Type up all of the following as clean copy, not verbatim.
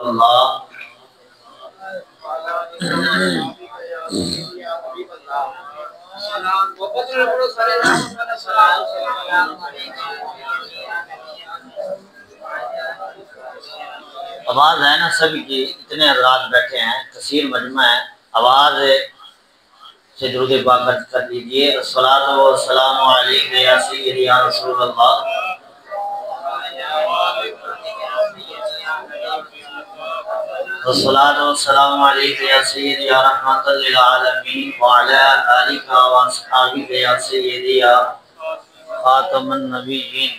अल्लाह आवाज है ना सभी की, इतने हज़रात बैठे हैं, कसीर मजमा है, आवाज से दुरूद पाक कर दीजिए। अस्सलातु वस्सलामु अलैका या सय्यदी या रसूल अल्लाह। अस्सलातु वस्सलामु अलैका या सय्यदी या रहमतल लिल आलमीन व अला आलिका व अस्हाबिका या सय्यदी या खातमुन नबिय्यीन।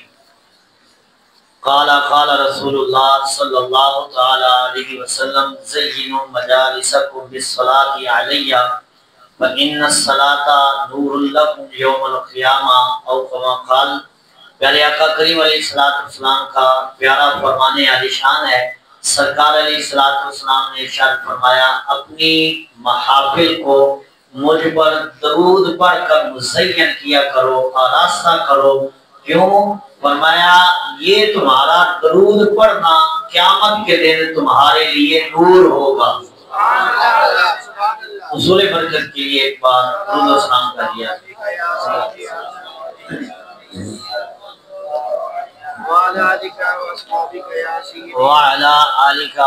काला काला रसूलुल्लाह सल्लल्लाहु तआला अलैहि वसल्लम ज़य्यिनु मजालिसकुम बिस्सलाति अलैया व इन्नस्सलाता नूरुल लकुम यौमल क़ियामा औ कमा क़ाल। प्यारे आका करीम अलैहिस्सलाम का प्यारा फरमाने आलिशान है। सरकार अलैहिस्सलाम ने इरशाद फरमाया, अपनी महफिल को मुझ पर दरूद पढ़कर मुज़य्यन किया करो, आरास्ता करो। क्यों? फरमाया, ये तुम्हारा दरूद पढ़ना क़यामत के दिन तुम्हारे लिए नूर होगा। हुज़ूर बरकत के लिए एक बार दुरूद और सलाम करिए। वाला आलिका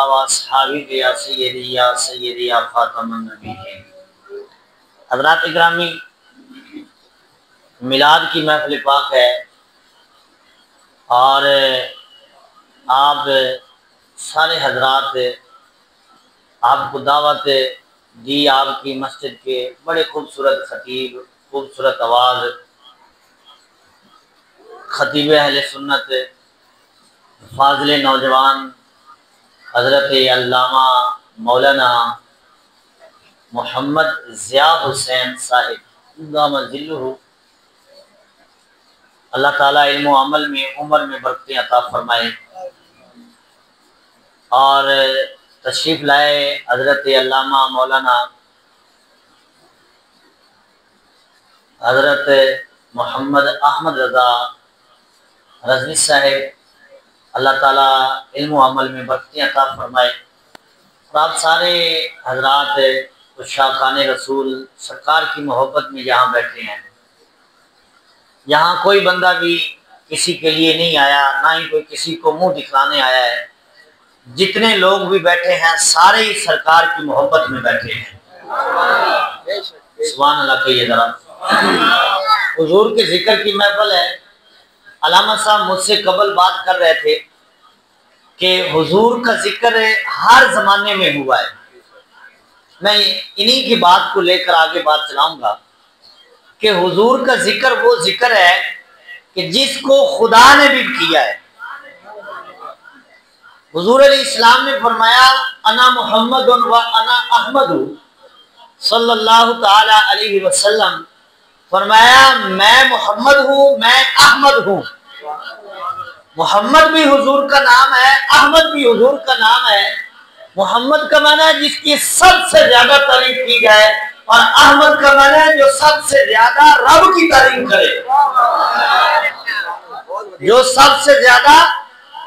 व अस्हाबिका या सय्यदी या खातमुन नबिय्यीन। हज़रात इकरामी, मिलाद की महफिल पाक है और आप सारे हजरात आपको दावत दी। आपकी मस्जिद के बड़े खूबसूरत खतीब, खूबसूरत आवाज़ खतीब अहले सुन्नत फाजिल नौजवान हज़रत अल्लामा मौलाना मोहम्मद ज़िया हुसैन साहिब दामजिल्लुहु, अल्लाह ताला इल्म व अमल में उम्र में बरकतें अता फरमाए और तशरीफ़ लाए हज़रत अल्लामा मौलाना हज़रत मोहम्मद अहमद रज़ा रज़वी साहिब, अल्लाह ताला इल्म व अमल में बरकतें अता फरमाए। और आप सारे हजरात शाकान रसूल सरकार की मोहब्बत में यहाँ बैठे हैं। यहाँ कोई बंदा भी किसी के लिए नहीं आया, ना ही कोई किसी को मुंह दिखलाने आया है। जितने लोग भी बैठे हैं सारे ही सरकार की मोहब्बत में बैठे हैं। सुभान अल्लाह कहिए जरा। हुजूर के जिक्र की महफिल है। अल्लामा साहब मुझसे कबल बात कर रहे थे कि हुजूर का जिक्र हर जमाने में हुआ है। मैं इन्हीं की बात को लेकर आगे बात चलाऊंगा कि हुजूर का जिक्र वो जिक्र है कि जिसको खुदा ने भी किया है। हुजूर इस्लाम ने फरमाया, अना मोहम्मद व अना अहमद सल्लल्लाहु तआला अलैहि वसल्लम। फरमाया, मैं मोहम्मद हूँ, मैं अहमद हूँ। मोहम्मद भी हुजूर का नाम है, अहमद भी हुजूर का नाम है। मोहम्मद का माना है जिसकी सबसे ज्यादा तारीफ की जाए और अहमद का माना है जो सबसे ज्यादा रब की तारीफ करे, जो सबसे ज्यादा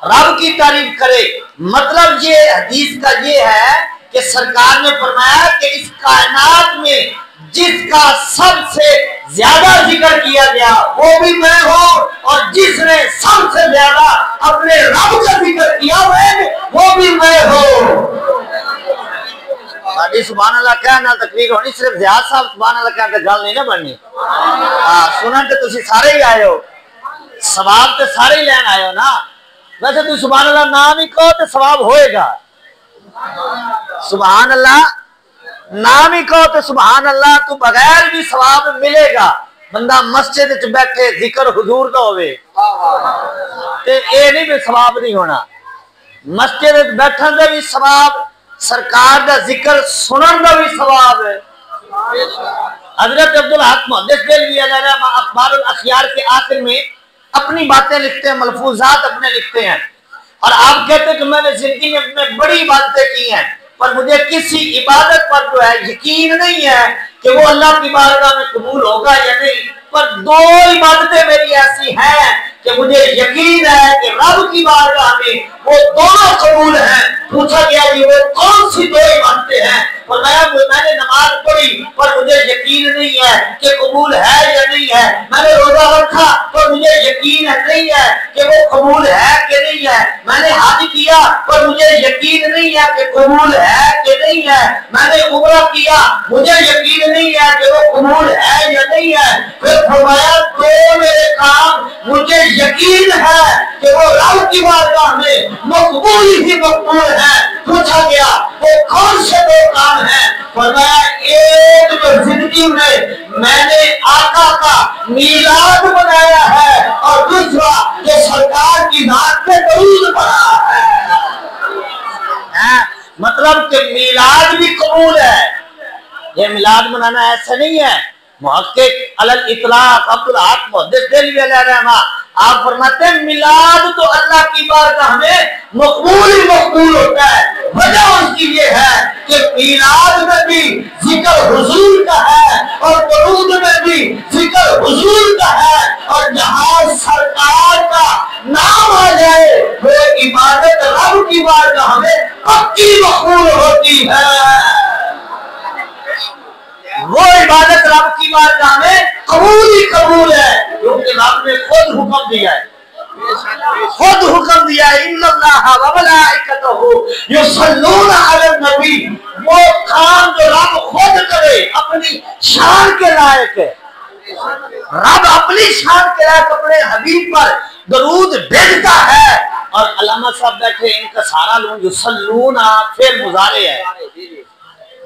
रब की तारीफ करे। मतलब ये हदीस का ये है कि सरकार ने फरमाया कि इस कायनात में जिसका सबसे ज्यादा जिक्र किया गया वो भी मैं हूँ, और जिसने सबसे ज्यादा अपने रब का जिक्र किया वो भी मैं हूँ। सुभान अल्लाह क्या ना तकरीर होनी, सिर्फ ज़ियाद साहब सुभान अल्लाह क्या गल नहीं ना बननी। सुनन तो तुसी सारे ही आए हो, सवाब तो सारे ही लैन आए हो ना। वैसे तुम सुभान अल्लाह नाम ही कहो तो सवाब होएगा। सुभान अल्लाह नाम ही कहो तो सुभान अल्लाह तो बगैर भी सवाब मिलेगा। बंदा मस्जिद च बैठे जिक्र हुजूर का होवे ते ये नहीं भी सवाब नहीं होना। मस्जिद बैठन का भी सवाब, सरकार का जिक्र सुनन का भी सवाब है। हजरत अब्दुल हक मुहद्दिस देलवी अखबारुल अखयार के आखिर में अपनी बातें लिखते हैं, मलफूजात अपने लिखते हैं और आप कहते हैं कि मैंने जिंदगी में बड़ी इबादतें की हैं पर मुझे किसी इबादत पर जो है यकीन नहीं है कि वो अल्लाह की बारगाह में कबूल होगा या नहीं। पर दो इबादतें मेरी ऐसी हैं कि मुझे यकीन है कि रब की बारगाह में वो दोनों कबूल हैं। पूछा गया जी वो कौन सी दो इबादतें हैं? फरमाया मैंने नमाज पढ़ी पर मुझे यकीन नहीं है कि कबूल है या नहीं है। मैंने रोजा रखा पर मुझे यकीन नहीं है कि वो कबूल है कि नहीं है। मैंने हज किया पर मुझे यकीन नहीं है कि कबूल है कि नहीं है। मैंने उम्रा किया मुझे यकीन नहीं है कि वो कबूल है या नहीं है। फिर फरमाया दो मेरे काम मुझे यकीन है कि वो रब की बारगाह में मकबूल ही मकबूल है। पूछा गया वो कौन से दो काम है? फरमाया एक जो जिंदगी में मैंने आका का मीलाद बनाया है और दूसरा जो सरकार की नात पे दरूद पढ़ा है। मतलब कि मीलाद भी कबूल है। ये मिलाद मनाना ऐसा नहीं है। मुहक्किक अलल इतलाक अब्दुल हक मुहद्दिस देलवी अलैहि रहमा आप फरमाते हैं मिलाद तो अल्लाह की बारगाह में मकबूल ही मकबूल होता है। वजह उसकी ये है कि मिलाद में भी जिक्र हुजूर का है और दरूद में भी जिक्र हुजूर का है और जहां सरकार का नाम आ जाए वो इबादत रब की बारगाह में पक्की मकबूल होती है। वो इबादत रब की बारगाह में कबूल ही कबूल है क्योंकि रब ने खुद हुक्म दिया है। खुद हुक्म दिया है इन्नल्लाह व मलाइकतहू युसल्लूना अलन नबी। वो काम जो रब खुद करे अपनी शान के लायक है। रब अपनी शान के लायक अपने हबीब पर दरूद भेजता है। और अल्लामा साहब बैठे इनका सारा लोग युसल्लूना फेल मुजारे है।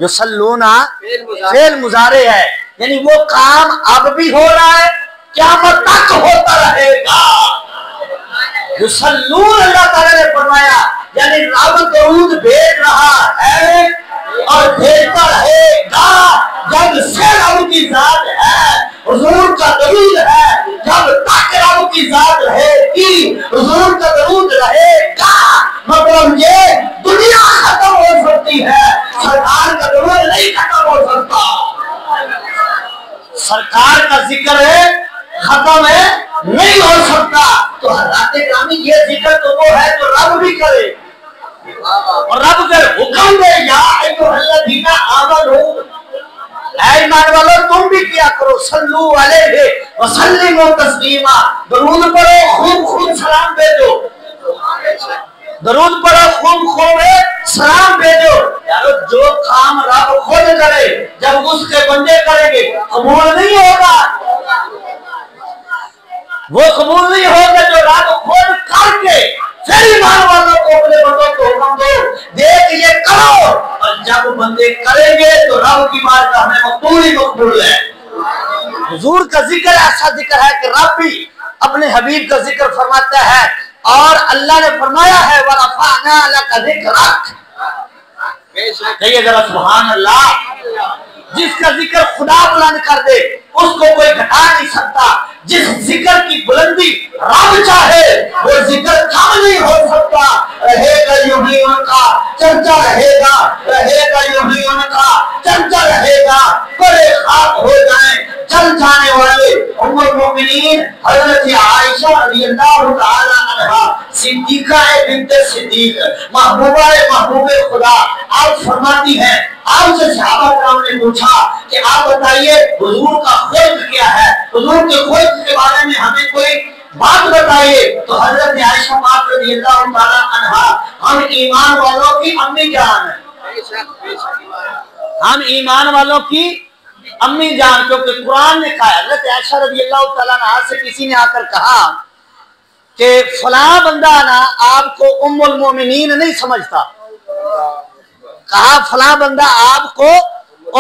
युसल्लूना फेल मुजारे है यानी वो काम अब भी हो रहा है क़यामत तक होता रहेगा। युसल्लून अल्लाह ताला ने फरमाया यानी रब दरूद भेज रहा है और भेजता रहेगा। जब से रब की जात है हुजूर का दरूद है। जब तक रब की जात रहेगी हुजूर का दरूद रहेगा। मतलब ये दुनिया खत्म हो सकती है सरकार का दरूद नहीं खत्म हो सकता। सरकार का जिक्र है खत्म है नहीं हो सकता। तो हज़रात ग्रामी ये जिक्र तो वो है जो रब भी करे और रब फिर हुक्म दे या अय्युहल्लज़ीना आमनू ऐ ईमान वालों तुम भी किया करो सल्लू अलैहि व सल्लिमू तस्लीमा। दरूद पढ़ो खूब खूब सलाम भेजो। दरूद पढ़ो खूब खूब सलाम भेजो। यारो जो काम रब खुद करे जब उसके बंदे करेंगे कबूल नहीं होगा। वो कबूल नहीं होगा जो रब खुद करके फिर ईमान वालों को अपने बंदों को हुक्म दो देख ये करो। और जब बंदे करेंगे तो रब की बारगाह में मकबूल ही मकबूल है। हुजूर का जिक्र ऐसा जिक्र है कि रब भी अपने हबीब का जिक्र फरमाता है और अल्लाह ने फरमाया है वरफ़अना लका ज़िक्रक। कहिए जरा सुभान अल्लाह। जिसका जिक्र खुदा बुलंद कर दे उसको कोई घटा नहीं सकता। जिस जिक्र की बुलंदी रब चाहे वो जिक्र कम नहीं हो सकता। रहेगा यूं ही उनका चर्चा रहेगा। रहेगा यूं ही उनका चर्चा रहेगा। बड़े खाक हो जाए चल जाने वाले उम्मुल मोमिनीन हजरत आयशा रज़ियल्लाहु तआला अन्हा सिद्दीका बिन्ते सिद्दीक महबूबा महबूबे खुदा आप फरमाती हैं आपसे सहाबा कराम ने पूछा कि आप बताइए हुजूर का खुल्क क्या है। हुजूर के खुल्क के बारे में हमें कोई बात बताइए। तो हजरत आयशा पाक रज़ियल्लाहु तआला अन्हा हम ईमान वालों की अम्मी जान है। हम ईमान वालों की अम्मी जान क्योंकि कुरान ने कहा हजरत आयशा रज़ियल्लाहु तआला अन्हा से किसी ने आकर कहा कि फलां बंदा ना आपको उम्मुल मोमिनीन नहीं समझता। कहा फलां बंदा आपको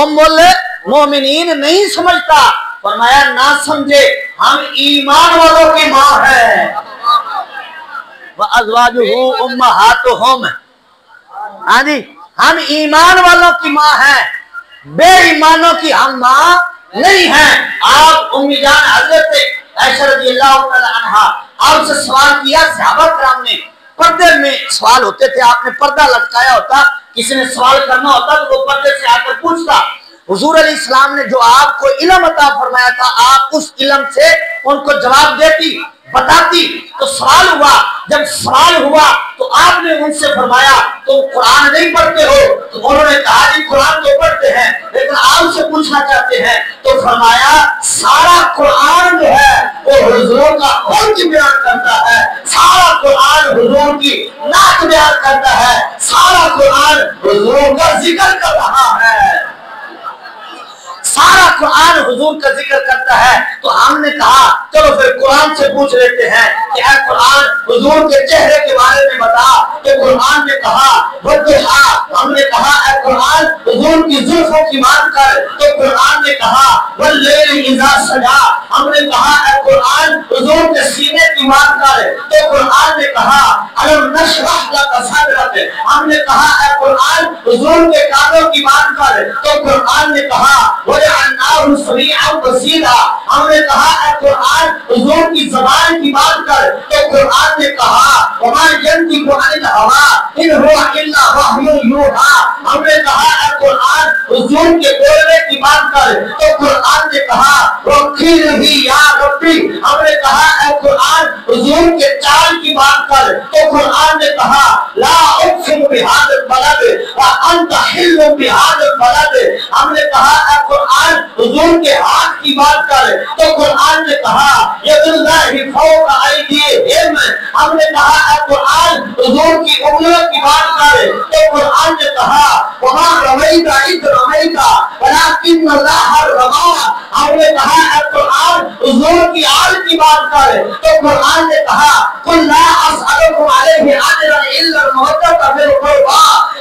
उम्मुल मोमिनीन नहीं समझता। फरमाया ना समझे हम ईमान वालों की माँ है। व अज़वाजुहु उम्महातुहुम। हाँ जी हम ईमान वालों की माँ है बेईमानों की हम माँ नहीं है। आप उम्मी जान हजरत आयशा रज़ियल्लाहु तआला अन्हा आपसे सवाल किया। सहाबा कराम ने पर्दे में सवाल होते थे आपने पर्दा लटकाया होता किसी ने सवाल करना होता तो वो पर्दे से आकर पूछता। हुजूर अलैहिस्सलाम ने जो आपको इल्म अता फरमाया था आप उस इल्म से उनको जवाब देती। बताती तो सवाल हुआ। जब सवाल हुआ तो आपने उनसे फरमाया तो कुरान नहीं पढ़ते हो? तो उन्होंने कहा जी कुरान तो पढ़ते हैं लेकिन आपसे पूछना चाहते हैं। तो फरमाया सारा कुरान जो है वो हुजूर का हुक्म बयान करता है, सारा कुरान हुजूर की नात बयान करता है, सारा कुरान हुजूर का जिक्र कर रहा है, सारा कुरान हुजूर का जिक्र करता है। तो हमने कहा चलो फिर कुरान से पूछ लेते हैं कि ऐ कुरान हुजूर के चेहरे के बारे में बता। कि कुरान ने कहा वद्दुहा, हमने कहा ऐ कुरान हुजूर की जुल्फों की बात कर। तो कुरान ने कहा वल्लैल इज़ा सजा, हमने कहा ऐ कुरान हुजूर के सीने की बात कर। तो कुरान ने कहा अलम नशरह लक सदरक, हमने कहा ऐ कुरान हुजूर के कानों की बात कर। तो कुरान ने कहा हमने कहा कुरान हुजूर की ज़बान की बात कर। तो कुरान ने कहा हमने कहा कुरान हुजूर के बोलने की बात कर। तो कुरान ने कहा हमने कहा कुरान हुजूर के चाल की बात कर। तो कुरान ने कहा ला उक़सिमु बिहाज़ल बलद व अंत हिल्लु बिहाज़ल बलद, हमने कहा कुरान हुजूर के हाथ की बात कर। तो कुरान ने कहा यदुल्लाहि फौका अयदीहिम, हमने कहा कुरान हुजूर की उंगलियों की बात कर। तो कुरान ने कहा वमा रमैता इज़ रमैता वलाकिन्नल्लाह रमा, हमने कहा कुरान हुजूर की आल की बात कर। तो कुरान ने कहा कुल ला असअलुकुम अलैहि अजरन इल्ला अल-मवद्दता फिल क़ुरबा,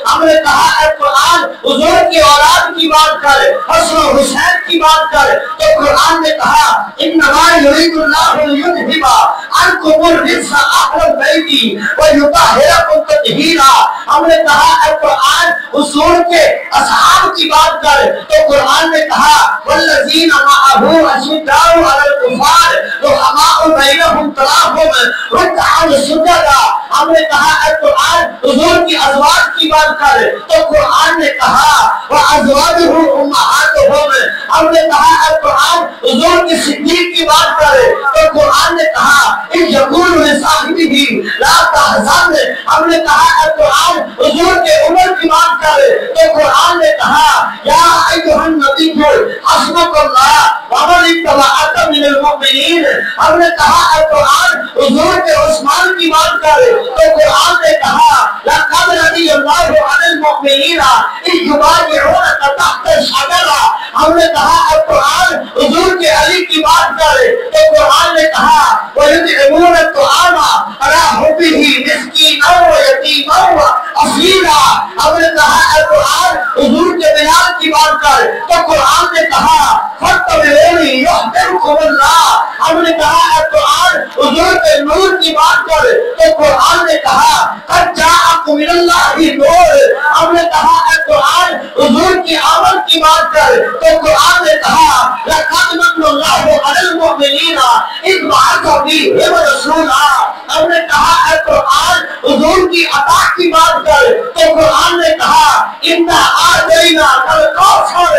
हमने कहा कुरान हुजूर की औलाद की बात कर, हसन हुसैन की बात कर। तो कुरान ने कहा इन्नमा युरीदुल्लाहु लियुज़हिबा अन्कुमुर रिज्सा अहलल बैती व युतहिरकुम तत्हीरा, हमने कहा कुरान हुजूर के असहाब की बात कर। तो कुरान ने कहा वल्लज़ीना मअहू अशिद्दाउ अलल कुफ़ार रुहमाउ बैनहुम तराहुम रुकअन सुजदा, हमने कहा कुरान हुजूर की अज़वाज की बात कर। तो कुरान ने कहा व अज़वाजुहु उम्महातुहुम, हमने कहा कुरान हुजूर की सिद्दीक की बात कर। तो कुरान ने कहा इन यक़ूलु लिसाहिबिही ला तहज़न, हमने कहा कुरान हुजूर के उम्र की बात कर। तो कुरान ने कहा या अय्युहन नबिय्यु हस्बुकल्लाह व मन इत्तबअका मिनल मुमिनीन, हमने कहा कुरान हुजूर के उस्मान की बात कर। तो कुरान ने कहा लक़द रदियल्लाहु अनिल मुमिनीना इज़ युबायिऊनका तहता शजरा, हमने कहा कुरान हुजूर के अली की बात कर। तो कुरान ने कहा व युतइमून अत-तआमा अला हुब्बिही मिस्कीनन व यतीमन व असीरा, हमने कहा कुरान हुजूर के बिलाल की बात कर। तो कुरान ने कहा फत्तबिऊनी युहब्बिबकुमुल्लाह, हमने कहा कुरान हुजूर के नूर की बात कर। तो कुरान ने कहा कद जाअकुम मिनल्लाहि नूर, हमने कहा कुरान हुजूर की आमद की बात कर। तो कुरान ने कहा लक़द मन्नल्लाहु अलल मुमिनीना इज़ बअसा फ़ीहिम रसूला, हमने कहा कुरान हुजूर की अता की बात कर। तो कुरान ने कहा इन्ना आतैना कल कौसर,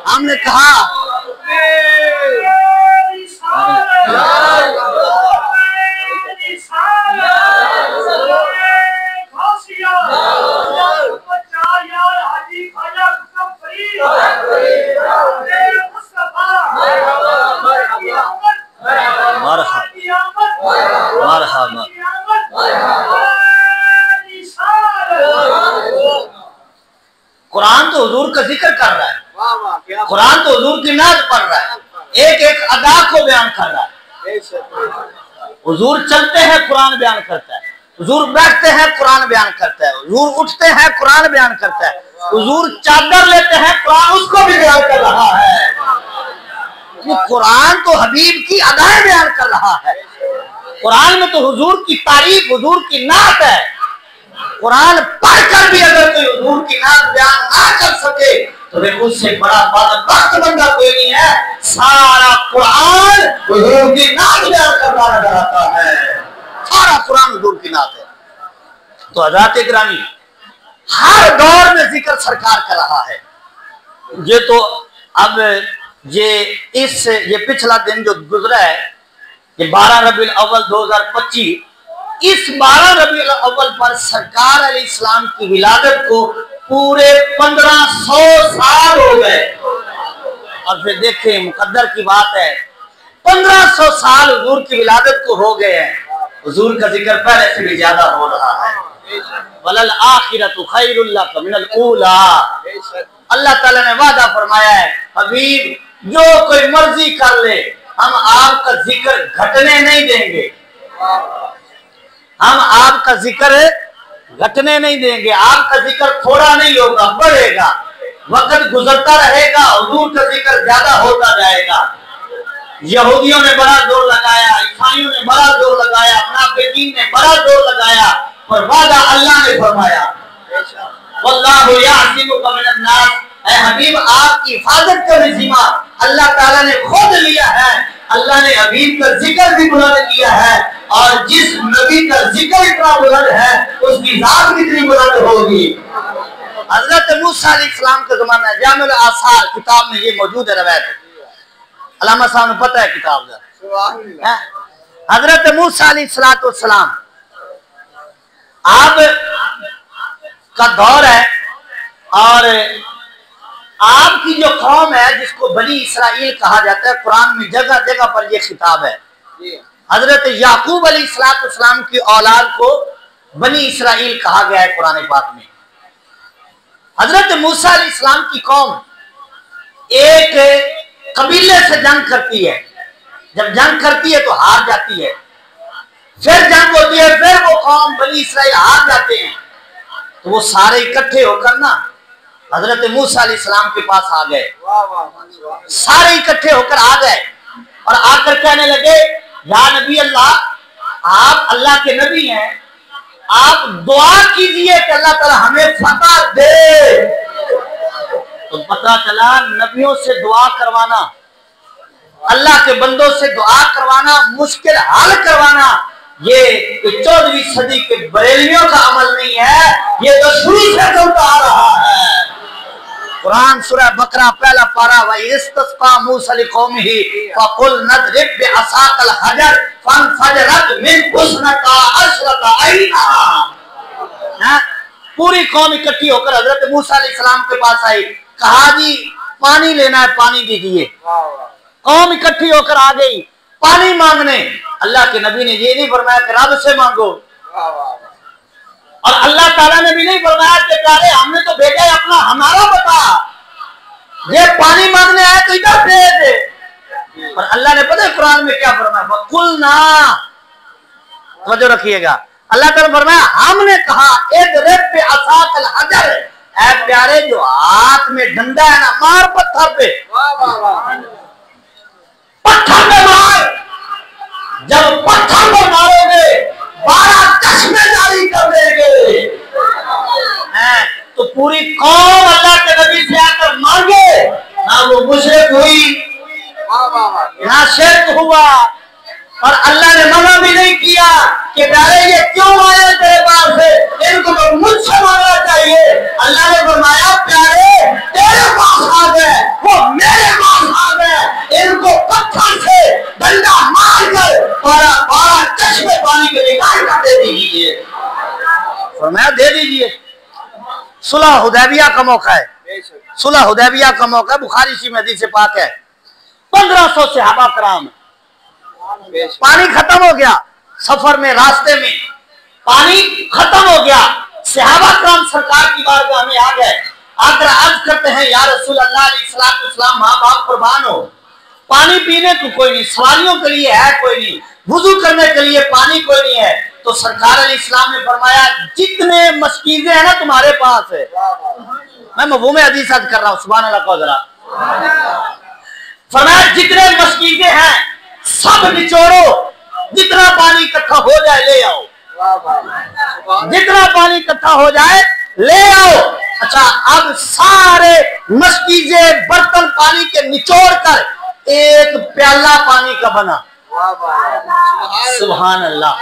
हमने कहा कुरान तो हुजूर का जिक्र कर रहा है, कुरान तो हुजूर की नात पढ़ रहा है, एक एक अदा को बयान कर रहा है। हुजूर चलते हैं कुरान बयान करता है, हुजूर बैठते हैं कुरान बयान करता है, हुजूर उठते हैं कुरान बयान करता है, हुजूर चादर लेते हैं कुरान उसको भी बयान कर रहा है। कुरान तो हबीब की अदाएं बयान कर रहा है। कुरान में तो हुजूर की तारीफ, हुजूर की नात है। कुरान पढ़कर भी अगर कोई हुजूर की नात बयान ना कर सके तो फिर उससे बड़ा बदबख्त बंदा कोई नहीं है। सारा कुरान हुजूर की नात बयान करता नजर आता है, सारा कुरान हुजूर की नात है। तो हज़रात गिरामी हर दौर में जिक्र सरकार कर रहा है। ये तो अब ये पिछला दिन जो गुजरा है ये 12 रबीउल अव्वल 2025, इस 12 रबीउल अव्वल पर सरकार अलैहिस्सलाम की विलादत को पूरे 1500 साल हो गए। और फिर देखें, मुकद्दर की बात है, 1500 साल हुजूर की विलादत को हो गए हैं। हुजूर का जिक्र पहले से भी ज्यादा हो रहा है। वलल आखिरतु खैरुल लक मिनल ऊला। अल्लाह ताला ने वादा फरमाया है, हबीब जो कोई मर्जी कर ले, हम आपका जिक्र घटने नहीं देंगे, हम आपका जिक्र घटने नहीं देंगे, आपका जिक्र थोड़ा नहीं होगा, बढ़ेगा। वक्त गुजरता रहेगा, हुजूर का जिक्र ज्यादा होता जाएगा। यहूदियों ने बड़ा जोर लगाया, ईसाइयों ने बड़ा जोर लगाया, मुनाफिकीन ने बड़ा जोर लगाया, और वादा अल्लाह ने फरमाया, वल्लाहु यासिमुका मिनन नास। ऐ हबीब, आपकी हिफाजत का जिम्मा अल्लाह ताला ने खुद लिया है। अल्लाह ने हबीब का जिक्र भी बुलंद किया है, और जिस नबी का जिक्र इतना बुलंद है, उसकी जात कितनी बुलंद होगी। हजरत मूसा अलैहिस्सलाम का जमाना है, जामिउल आसार किताब में ये मौजूद है रवायत। अल्लामा साहब ने पता है किताब का। हजरत मूसा अलैहिस्सलाम आप का दौर है, और आपकी जो कौम है जिसको बनी इसराइल कहा जाता है, कुरान में जगह जगह पर यह खिताब है। हजरत याकूब अलैहिस्सलाम की औलाद को बनी इसराइल कहा गया है कुरान पाक में। हजरत मूसा अलैहिस्सलाम की कौम एक कबीले से जंग करती है, जब जंग करती है तो हार जाती है, फिर जंग होती है, फिर वो कौम बनी इसराइल हार जाते हैं, तो वो सारे इकट्ठे होकर ना हजरत मूसा अलैहिस्सलाम के पास आ गए। सारे इकट्ठे होकर आ गए और आकर कहने लगे, या नबी अल्लाह, आप अल्लाह के नबी हैं, आप दुआ कीजिए कि अल्लाह ताला हमें फतह दे। तो पता चला नबियों से दुआ करवाना, अल्लाह के बंदों से दुआ करवाना, मुश्किल हल करवाना, ये 14वीं सदी के बरेलियों का अमल नहीं है, ये तो शुरू से चलता आ रहा है। कुरान सूरह बकरा पहला पारा, वइस्तस्का मूसा लिकौमिही फकुल नदरिब बिअसाकल हजर फनफजरत मिन हुस्नता अशरता ऐना। पूरी कौम इकट्ठी होकर हजरत मूसा अलैहिस्सलाम के पास आई, कहा जी पानी लेना है, पानी दीजिए। कौम इकट्ठी होकर आ गई पानी मांगने। अल्लाह के नबी ने ये नहीं फरमाया कि रब से मांगो, और अल्लाह ताला ने भी नहीं फरमाया कि प्यारे हमने तो भेजा है अपना, हमारा बता, ये पानी मांगने आए तो इधर भेज। और अल्लाह ने पता है कुरान में क्या फरमाया, कुल ना, समझो रखिएगा, अल्लाह ताला फरमाया हमने कहा इदरिब बिअसाकल हजर, ऐ प्यारे जो हाथ में डंडा है ना, मार पत्थर पे, पत्थर पे मार। जब पत्थर पर मारोगे 12 चश्मे जारी कर देंगे। तो पूरी कौम अल्लाह के नबी से आकर मांगे, ना वो मुशरिक हुई ना शिर्क हुआ, और अल्लाह ने मना भी नहीं किया कि प्यारे ये क्यों आए तेरे पास से, इनको तो मुझसे मांगना चाहिए। अल्लाह ने फरमाया प्यारे तेरे पास आ गए, वो मेरे पास आ गए, इनको पत्थर से डंडा मारकर 12 चश्मे पानी के निकाल कर दे दीजिए। फरमाया दे दीजिए। सुलह हुदैबिया का मौका है, सुलह हुदैबिया का मौका, बुखारी शरीफ में हदीस पाक है। 1500 सहाबा कराम, पानी खत्म हो गया, सफर में रास्ते में पानी खत्म हो गया, सहाबा कराम सरकार की बारगाह में आ गए, आकर अर्ज करते हैं या रसूल अल्लाह अलैहिस्सलाम, माँ बाप कुर्बान हो, पानी पीने को कोई नहीं, सवारियों के लिए है कोई नहीं, वुजू करने के लिए पानी कोई नहीं है। तो सरकार अलैहिस्सलाम ने फरमाया जितने मशकीज़ें हैं ना तुम्हारे पास है, मैं मफ़हूम हदीस अर्ज कर रहा हूँ, सुभान अल्लाह को जरा, फरमाया जितने मशकीज़ें हैं सब निचोड़ो, जितना पानी इकट्ठा हो जाए ले आओ, जितना पानी इकट्ठा हो जाए ले आओ। अच्छा, अब सारे मशकीज़े बर्तन पानी के निचोड़ कर एक प्याला पानी का बना, सुभान अल्लाह,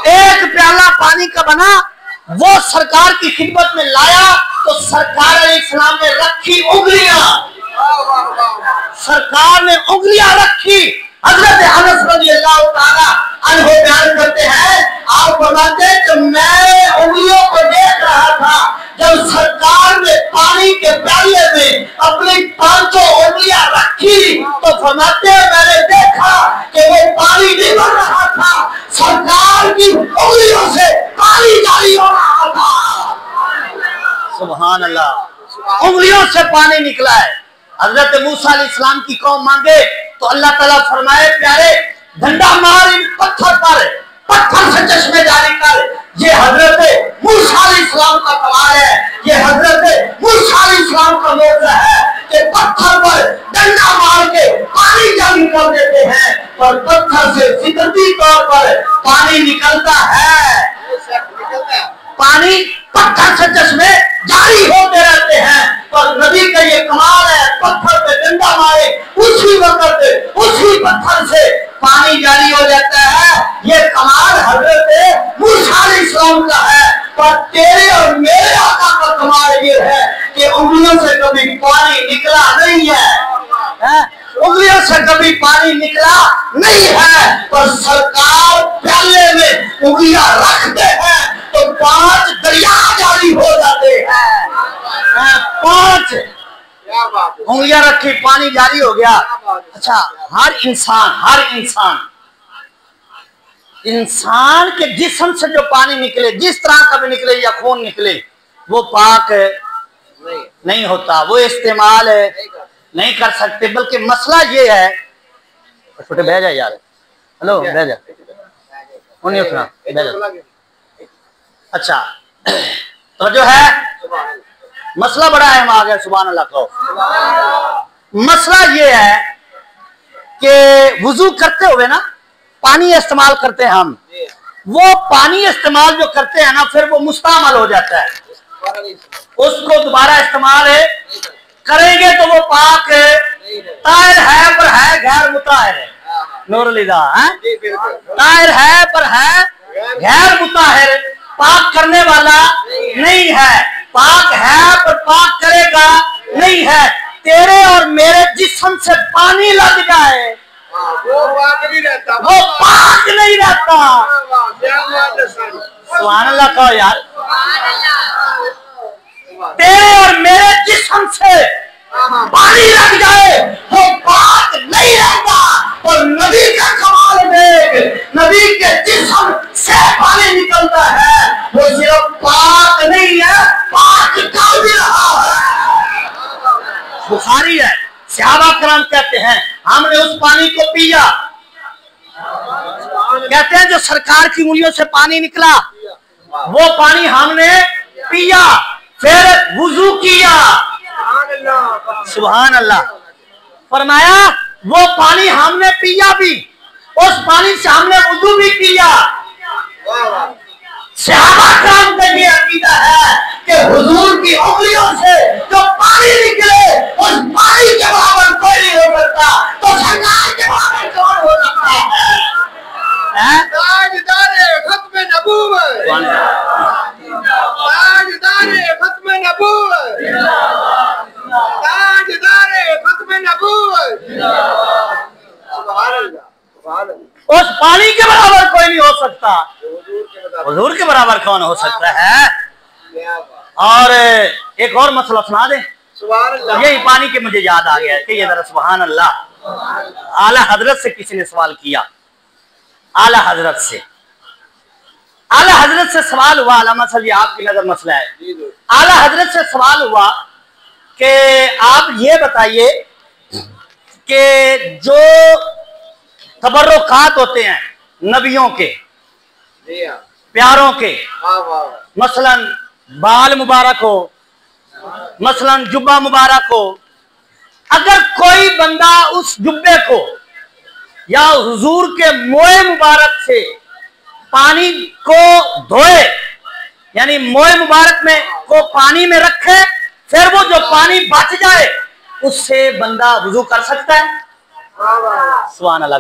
एक प्याला पानी का बना, वो सरकार की खिदमत में लाया तो सरकार अलैहिस्सलाम ने रखी उंगलियां, सरकार ने उंगलियां रखी हजरत अनस रज़ियल्लाहु ताला अन्हु बयान करते हैं, आप फरमाते हैं कि मैं उंगलियों को देख रहा था जब सरकार ने पानी के प्याले में अपनी पांचों उंगलियां रखी, तो फरमाते हैं मैंने देखा कि वो पानी निकल रहा था, सरकार की उंगलियों से पानी जारी हो रहा था। सुभान अल्लाह, उंगलियों से पानी निकला है। हजरत मूसा अलैहिस्सलाम की कौम मांगे तो अल्लाह ताला फरमाए प्यारे डंडा मार इन पत्थर पर, पत्थर से चश्मे जारी कर। ये हजरत मूसा अलैहिस्सलाम का कमाल है, ये हजरत मूसा अलैहिस्सलाम का मौका है कि पत्थर पर डंडा मार के पानी जारी कर देते हैं, पर पत्थर से फितरती तौर पर पानी निकलता है। पानी पत्थर से चश्मे जारी होते रहते हैं, पर नबी का ये कमाल है, पत्थर पे डंडा मारे उसी वक्त उसी पत्थर से पानी जारी हो जाता है। ये कमाल हजरत मूसा अलैहिस्सलाम का है, पर तेरे और मेरे आका का कमाल ये है कि उंगलियों से कभी पानी निकला नहीं है, उंगलियों से कभी पानी निकला नहीं है, पर सरकार प्याले में उंगलियां रखते हैं तो 5 दरिया जारी हो जाते हैं। 5 उंगलियां रखी पानी जारी हो गया। अच्छा, हर इंसान के जिस्म से जो पानी निकले, जिस तरह का भी निकले या खून निकले, वो पाक नहीं होता, वो इस्तेमाल नहीं कर सकते। बल्कि मसला ये है, छोटे बह जा यार, हेलो बह जा, नहीं उठना, बह जा। अच्छा, तो जो है मसला बड़ा अहम आ गया, सुभान अल्लाह को। मसला ये है कि वुजू करते हुए ना पानी इस्तेमाल करते हैं हम, वो पानी इस्तेमाल जो करते हैं ना, फिर वो मुस्तअमल हो जाता है, उसको दोबारा इस्तेमाल करेंगे तो वो पाक ताहिर है, पर है गैर मुताहिर है। नूरुलिदा ताहिर है पर है गैर मुताहिर, पाक करने वाला नहीं है, पाक है पर पाक करेगा नहीं है। तेरे और मेरे जिस्म से पानी लग जाए वो पाक नहीं रहता, वो पाक नहीं रहता। सुभान अल्लाह कहो यार। तेरे और मेरे जिस्म से पानी लग जाए वो पाक नहीं रहता। और नबी का कमाल देख, नबी के जिस्म से पानी निकलता है, वो सिर्फ पाक नहीं है, पाक कर भी रहा है। बुखारी है, सहाबा कराम कहते हैं हमने उस पानी को पिया, कहते हैं जो सरकार की उंगलियों से पानी निकला वो पानी हमने पिया, फिर वुजू किया। सुभान अल्लाह। फरमाया वो पानी हमने पिया भी, उस पानी से हमने वुजू भी किया। सहाबा कराम का ये अकीदा है कि हुजूर की उंगलियों से जो पानी निकले उस पानी के बराबर कोई नहीं हो सकता, तो सरकार के बराबर कौन हो सकता है? ताजदारे खत्म नबूवत, ताजदारे खत्म नबूवत, ताजदारे खत्म नबूवत। उस पानी के बराबर कोई नहीं हो सकता, हुजूर के बराबर कौन हो सकता है? और एक और मसला सुना दे, यही पानी के मुझे याद आ गया कि ये जरा सुभान अल्लाह। आला हजरत से किसी ने सवाल किया, आला हजरत से सवाल हुआ, आला मसल ये आपकी नजर मसला है, आला हजरत से सवाल हुआ कि आप ये बताइए कि जो तबर्रुकात होते हैं नबियों के प्यारों के, मसलन बाल मुबारक हो, मसलन जुब्बा मुबारक हो, अगर कोई बंदा उस जुब्बे को या हुजूर के मोए मुबारक से पानी को धोए, यानी मोए मुबारक में को पानी में रखे, फिर वो जो पानी बच जाए उससे बंदा वुजू कर सकता है? सुभान अल्लाह।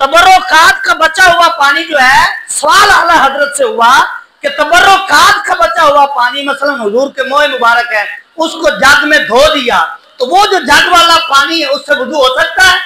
तबर्रुकात का बचा हुआ पानी जो है, सवाल आला हजरत से हुआ कि तबर्रुकात का बचा हुआ पानी मसलन हुजूर के मोए मुबारक है, उसको जग में धो दिया, तो वो जो जग वाला पानी है उससे वुजू हो सकता है?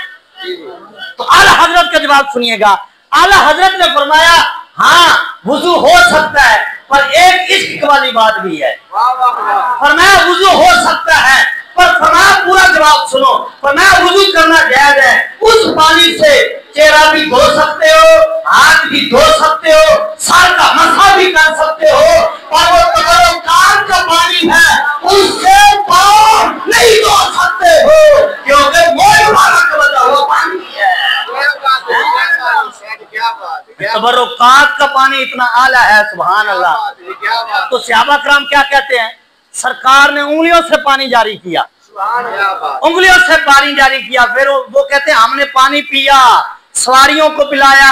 तो आला हजरत का जवाब सुनिएगा। आला हजरत ने फरमाया हाँ वुजू हो सकता है, पर एक इश्क वाली बात भी है। फरमाया वुजू हो सकता है, पर फरमाया पूरा जवाब सुनो। फरमाया वुजू करना जायज है, उस पानी से चेहरा भी धो सकते हो, हाथ भी धो सकते हो, सर का मसा भी कर सकते हो, और वो तबरुकात का पानी है उससे पाँव नहीं धो सकते हो, क्योंकि मोह वाला का बचा हुआ पानी है। तबरुकात का पानी इतना आला है, सुभान अल्लाह। तो सहाबा कराम क्या कहते हैं, सरकार ने उंगलियों से पानी जारी किया, उंगलियों से पानी जारी किया। फिर वो कहते हैं हमने पानी पिया, सवारियों को पिलाया।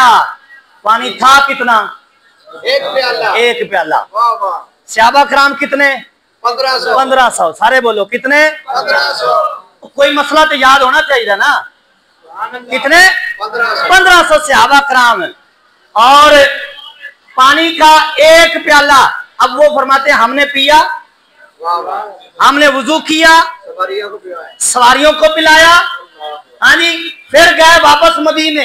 पानी था कितना? एक प्याला। सहाबा कराम कितने? 1500। सारे बोलो कितने? 1500। कोई मसला तो याद होना चाहिए ना। कितने? 1500 सहाबा कराम, और पानी का एक प्याला। अब वो फरमाते हैं हमने पिया, हमने वुजू किया, सवारियों को पिलाया, हाँ जी। फिर गए वापस मदीने।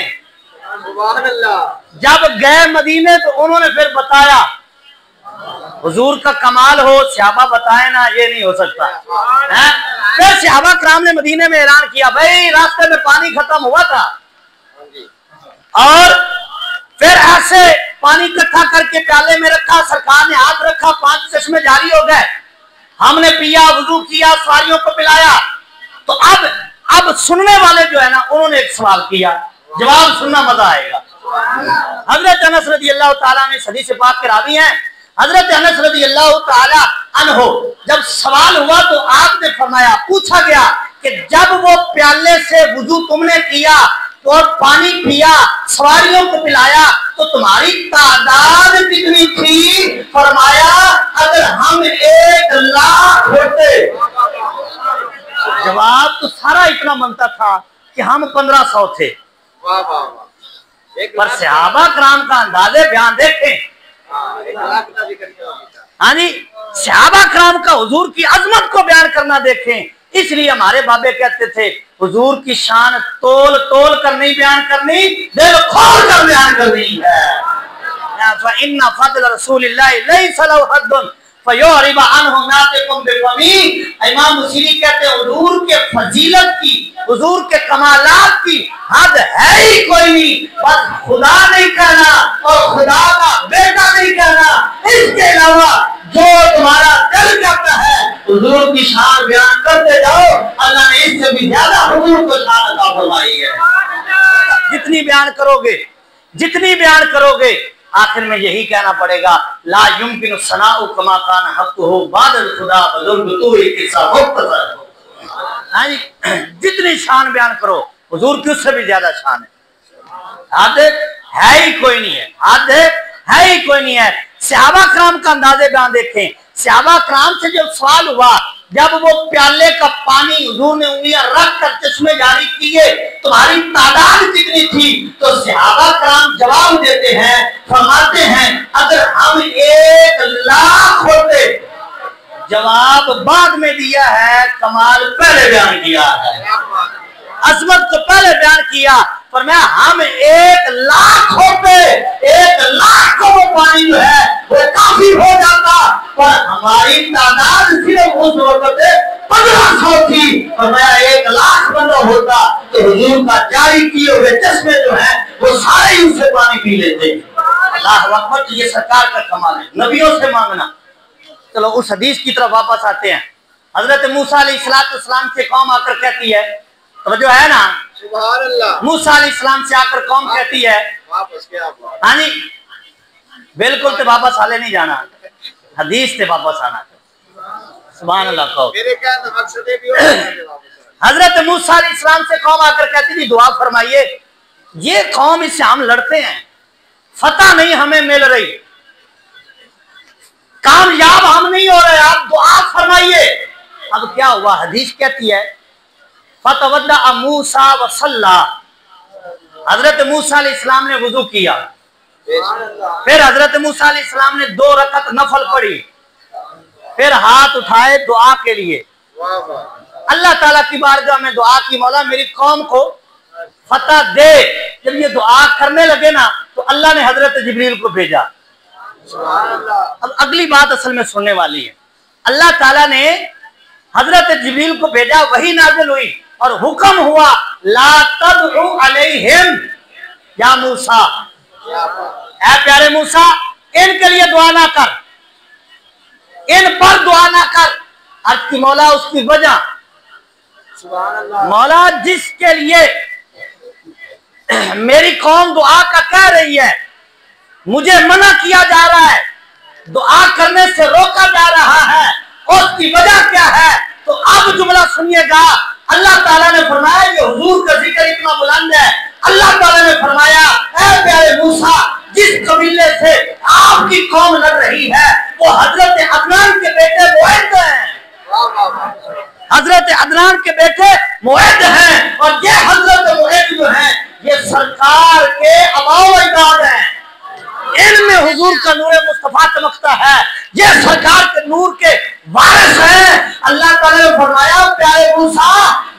जब गए मदीने तो उन्होंने फिर बताया, हुजूर का कमाल हो, सहाबा बताए ना, ये नहीं हो सकता है। फिर सहाबा कराम ने मदीने में ऐलान किया, भाई रास्ते में पानी खत्म हुआ था, और फिर ऐसे पानी इकट्ठा करके प्याले में रखा, सरकार ने हाथ रखा, 5 चश्मे जारी हो गए, हमने पिया, वुजू किया, सवारियों को पिलाया। तो अब सुनने वाले जो है ना, उन्होंने एक सवाल किया, जवाब सुनना मजा आएगा। हजरत अनस रज़ी अल्लाह ताला ने हदीस पाक के रावी हैं। हजरत अनस रज़ी अल्लाह ताला अन्हो, जब सवाल हुआ तो आपने फरमाया, पूछा गया कि जब वो प्याले से वुजू तुमने किया और पानी पिया, सवारियों को पिलाया, तो तुम्हारी तादाद कितनी थी? फरमाया अगर हम 1 लाख होते। जवाब तो सारा इतना बनता था कि हम 1500 थे। पर सहाबा कराम का अंदाजे बयान देखें। हाँ जी, सहाबा कराम का हुजूर की अजमत को बयान करना देखें। इसलिए हमारे बाबे कहते थे हुजूर की शान तोल तोल कर नहीं बयान करनी, दिल खोल कर बयान करनी है। इन्ना फज़ल रसूलिल्लाहि लैसा लहु हद्दुन फयुरिबा अन्हु नातिकुम बिफमी। इमाम मुसीरी कहते हैं हुजूर के फजीलत की, हुजूर के कमालात की हद है ही कोई नहीं। बस खुदा नहीं कहना और खुदा का बेटा नहीं कहना, इसके अलावा जो तुम्हारा दिल कहता है हुजूर की शान बयान करते जाओ। अल्लाह ने इससे भी ज्यादा हुजूर को शान अता फरमाई है। जितनी बयान करोगे, जितनी बयान करोगे, आखिर में यही कहना पड़ेगा, ला युमकिनु सनाउ कमा कान हक़्क़ुहु बादल खुदा बजुर्ग तू ही किस्सा मुख्तसर। हाँ जी, जितनी शान बयान करो हुजूर की उससे भी ज्यादा शान है। हद है ही कोई नहीं है, हद है ही कोई नहीं है। सहाबा कराम का अंदाजे बयान देखें। सहाबा कराम से जब सवाल हुआ, जब वो प्याले का पानी हुजूर ने उंगलियां रख कर चश्मे जारी किए, तुम्हारी तादाद कितनी थी? तो सहाबा कराम जवाब देते हैं, फरमाते हैं अगर हम 1 लाख होते। जवाब बाद में दिया है, कमाल पहले बयान किया है, अजमत को पहले बयान किया। पर मैं हम 1 लाख होते, 1 लाख को वो पानी जो है वो काफी हो जाता, पर हमारी तादाद सिर्फ उस वक्त 1500 थी। और मैं 1 लाख बंदा होता तो हुजूर का जारी किए हुए चश्मे जो है वो सारे ही उससे पानी पी लेते। अल्लाह अकबर, ये सरकार का कमाल है, नबियों से मांगना। चलो उस हदीस की तरफ वापस आते हैं। हजरत मूसा अलैहिस्सलाम से कौम आकर कहती है, तो जो है ना, सुभान अल्लाह, मूसा अलैहिस्सलाम से आकर कौम कहती है वापस क्या? हाँ जी, बिल्कुल तो वापस हाले नहीं जाना, हदीस से वापस आना। सुभान अल्लाह। कहो मेरे कहने का मकसद ये भी हो। हजरत मूसा अलैहिस्सलाम से कौम आकर कहती थी दुआ फरमाइए, ये कौम इससे हम लड़ते हैं, फतह नहीं हमें मिल रही, कामयाब हम नहीं हो रहे, आप दुआ फरमाइए। अब क्या हुआ? हदीस कहती है फतवद्दा मूसा वसल्ला, हजरत मूसा अलैहिस्सलाम ने वुजू किया, फिर हजरत मूसा अलैहिस्सलाम ने 2 रकअत नफल पढ़ी, फिर हाथ उठाए दुआ के लिए, अल्लाह ताला की बारगाह में दुआ की, मौला मेरी कौम को फतह दे। जब ये दुआ करने लगे ना तो अल्लाह ने हजरत जिब्रील को भेजा। अब अगली बात असल में सुनने वाली है। अल्लाह ताला ने हजरत जिब्रील को भेजा, वही नाज़िल हुई और हुक्म हुआ ला तदउ अलैहिम या मूसा, ऐ प्यारे मूसा इनके लिए दुआ ना कर, इन पर दुआ ना कर। अर्ज की मौला उसकी वजह, मौला जिसके लिए मेरी कौम दुआ का कह रही है, मुझे मना किया जा रहा है, दुआ करने से रोका जा रहा है, उसकी वजह क्या है? तो अब जुमला सुनिएगा। अल्लाह ताला ने फरमाया, ये हुजूर का जिक्र इतना बुलंद है, अल्लाह ताला ने फरमाया ऐ प्यारे मूसा जिस कबीले से आपकी कौम लड़ रही है वो हजरत अदनान के बेटे मुअद्द हैं, हजरत अदनान के बेटे मुअद्द हैं। और ये हजरत मुअद्द जो हैं ये सरकार के अबाओ अजदाद हैं, इनमें हुजूर का नूर मुस्तफा चमकता है, ये सरकार के नूर के वारिस हैं। अल्लाह ताला ने फरमाया प्यारे मूसा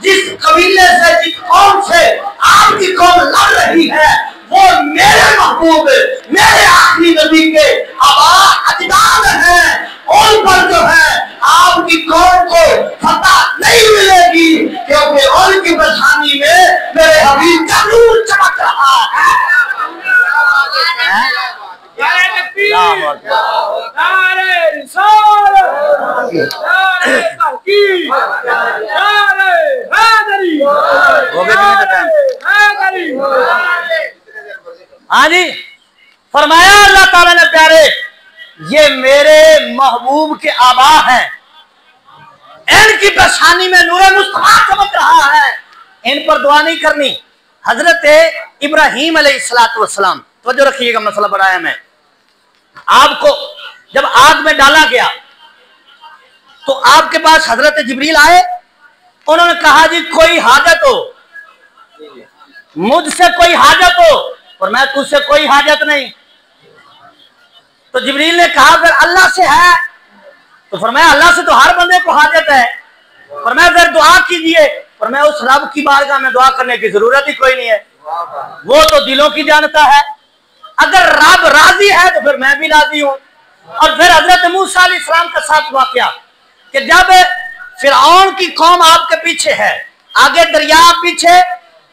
जिस कबीले से, जिस कौम से आपकी कौम लड़ रही है वो मेरे महबूब, मेरे आखिरी नबी के अबा अजदाद हैं, उन पर जो है आपकी कौम को फतह नहीं मिलेगी क्योंकि उनकी परेशानी में मेरे हबीब का नूर चमक रहा है। हाँ जी, फरमाया अल्लाह ताला ने प्यारे ये मेरे महबूब के आबा हैं, इनकी परेशानी में नूर मुस्तफा चमक रहा है, इन पर दुआ नहीं करनी। हजरत इब्राहीम अलैहिस्सलातु वस्सलाम, तवज्जो रखिएगा, मसला बढ़ाया मैं आपको। जब आग में डाला गया तो आपके पास हजरत जिब्रील आए, उन्होंने कहा जी कोई हाजत हो, मुझसे कोई हाजत हो, और मैं तुझसे कोई हाजत नहीं। तो जिब्रील ने कहा अगर अल्लाह से है तो फरमाया अल्लाह से तो हर बंदे को हाजत है, फरमाया फिर दुआ कीजिए, और मैं उस रब की बारगाह में दुआ करने की जरूरत ही कोई नहीं है, वो तो दिलों की जानता है। अगर रब राजी है तो फिर मैं भी राजी हूं। और फिर हजरत मूसा अलैहिस्सलाम का साथ वाकया कि जब फिरौन की कौम आपके पीछे है, आगे दरिया, पीछे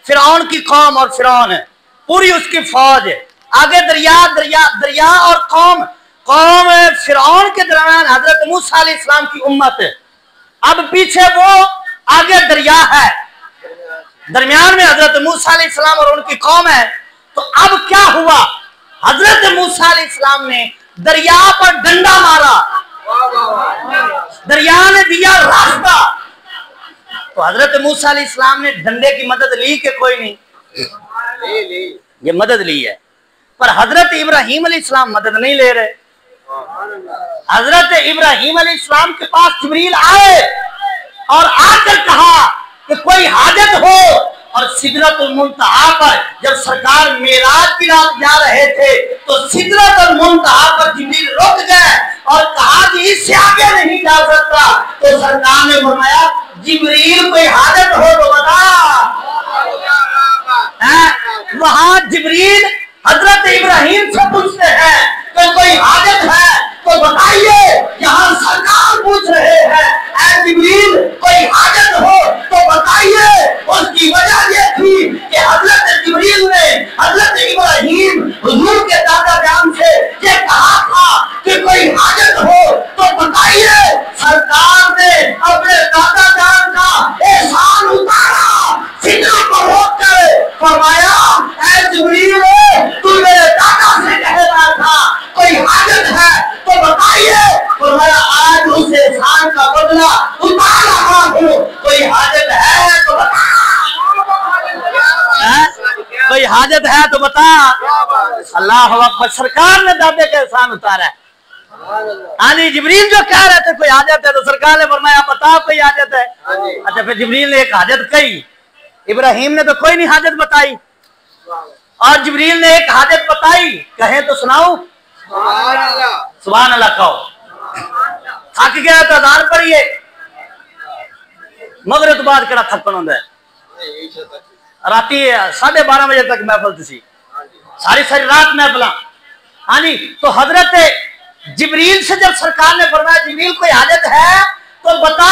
फिरौन की कौम और फिरौन है पूरी उसकी फौज है, आगे दरिया दरिया दरिया और कौम फिरौन के दरमियान हजरत मूसा अलैहिस्सलाम की उम्मत है। अब पीछे वो, आगे दरिया है, दरमियान में हजरत मूसा अलैहिस्सलाम और उनकी कौम है। तो अब क्या हुआ, हजरत मूसा अलैहिस्सलाम ने दरिया पर डंडा मारा, दरिया ने दिया रास्ता। तो हजरत मूसा अलैहिस्सलाम ने डंडे की मदद ली कि कोई नहीं? ये मदद ली है, पर हजरत इब्राहीम अलैहिस्सलाम मदद नहीं ले रहे। हजरत इब्राहीम अलैहिस्सलाम के पास जिब्रील आए और आकर कहा कि कोई हाजत हो, और सिदरतुल मुंतहा पर जब सरकार मेराज की रात जा रहे थे तो सिदरतुल मुंतहा पर जिब्रील रुक गए और कहा कि इससे आगे नहीं जा सकता। तो सरकार ने फरमाया जिब्रील कोई हाजत हो तो बता। वहां जिब्रील हजरत इब्राहीम से पूछते हैं कि कोई हाजत है तो बताइए, यहाँ सरकार पूछ रहे हैं ऐ जिब्रील कोई हाजत हो तो बताइए। उसकी वजह ये थी कि हजरत जिब्रील ने हजरत इब्राहीम हुजूर के दादा जान से ये कहा था कि कोई हाजत हो तो बताइए। सरकार ने अपने दादा जान का एहसान उतारा, फिक्र को रोक कर फरमाया ऐ जिब्रील तू मेरे दादा से कह रहा था कोई हाजत है तो बताइए, फरमाया आज उस एहसान का बदला उतार रहा हूँ, कोई हाजत है तो बता। कोई हाजत है तो बता। अल्लाह अकबर, सरकार ने दादे का एहसान उतारा है। हाँ जिब्रील जो कह रहे थे कोई हाजत है तो सरकार ने फरमाया बताओ कोई हाजत है। अच्छा, फिर जिब्रील ने एक हाजत कही, इब्राहीम ने तो कोई नहीं हाजत बताई, और जिब्रील ने एक हाजत बताई, कहे तो सुनाऊं? सुभान अल्लाह कहो। थक गया तो अज़ान पढ़िए, मगरिब तो बाद केड़ा थकन होंदा है। राती 12:30 बजे तक महफिल थी, सारी सारी रात महफिल। हाँ जी, तो हजरत जिब्रील से जब सरकार ने फरमाया जिब्रील कोई हाजत है तो बता,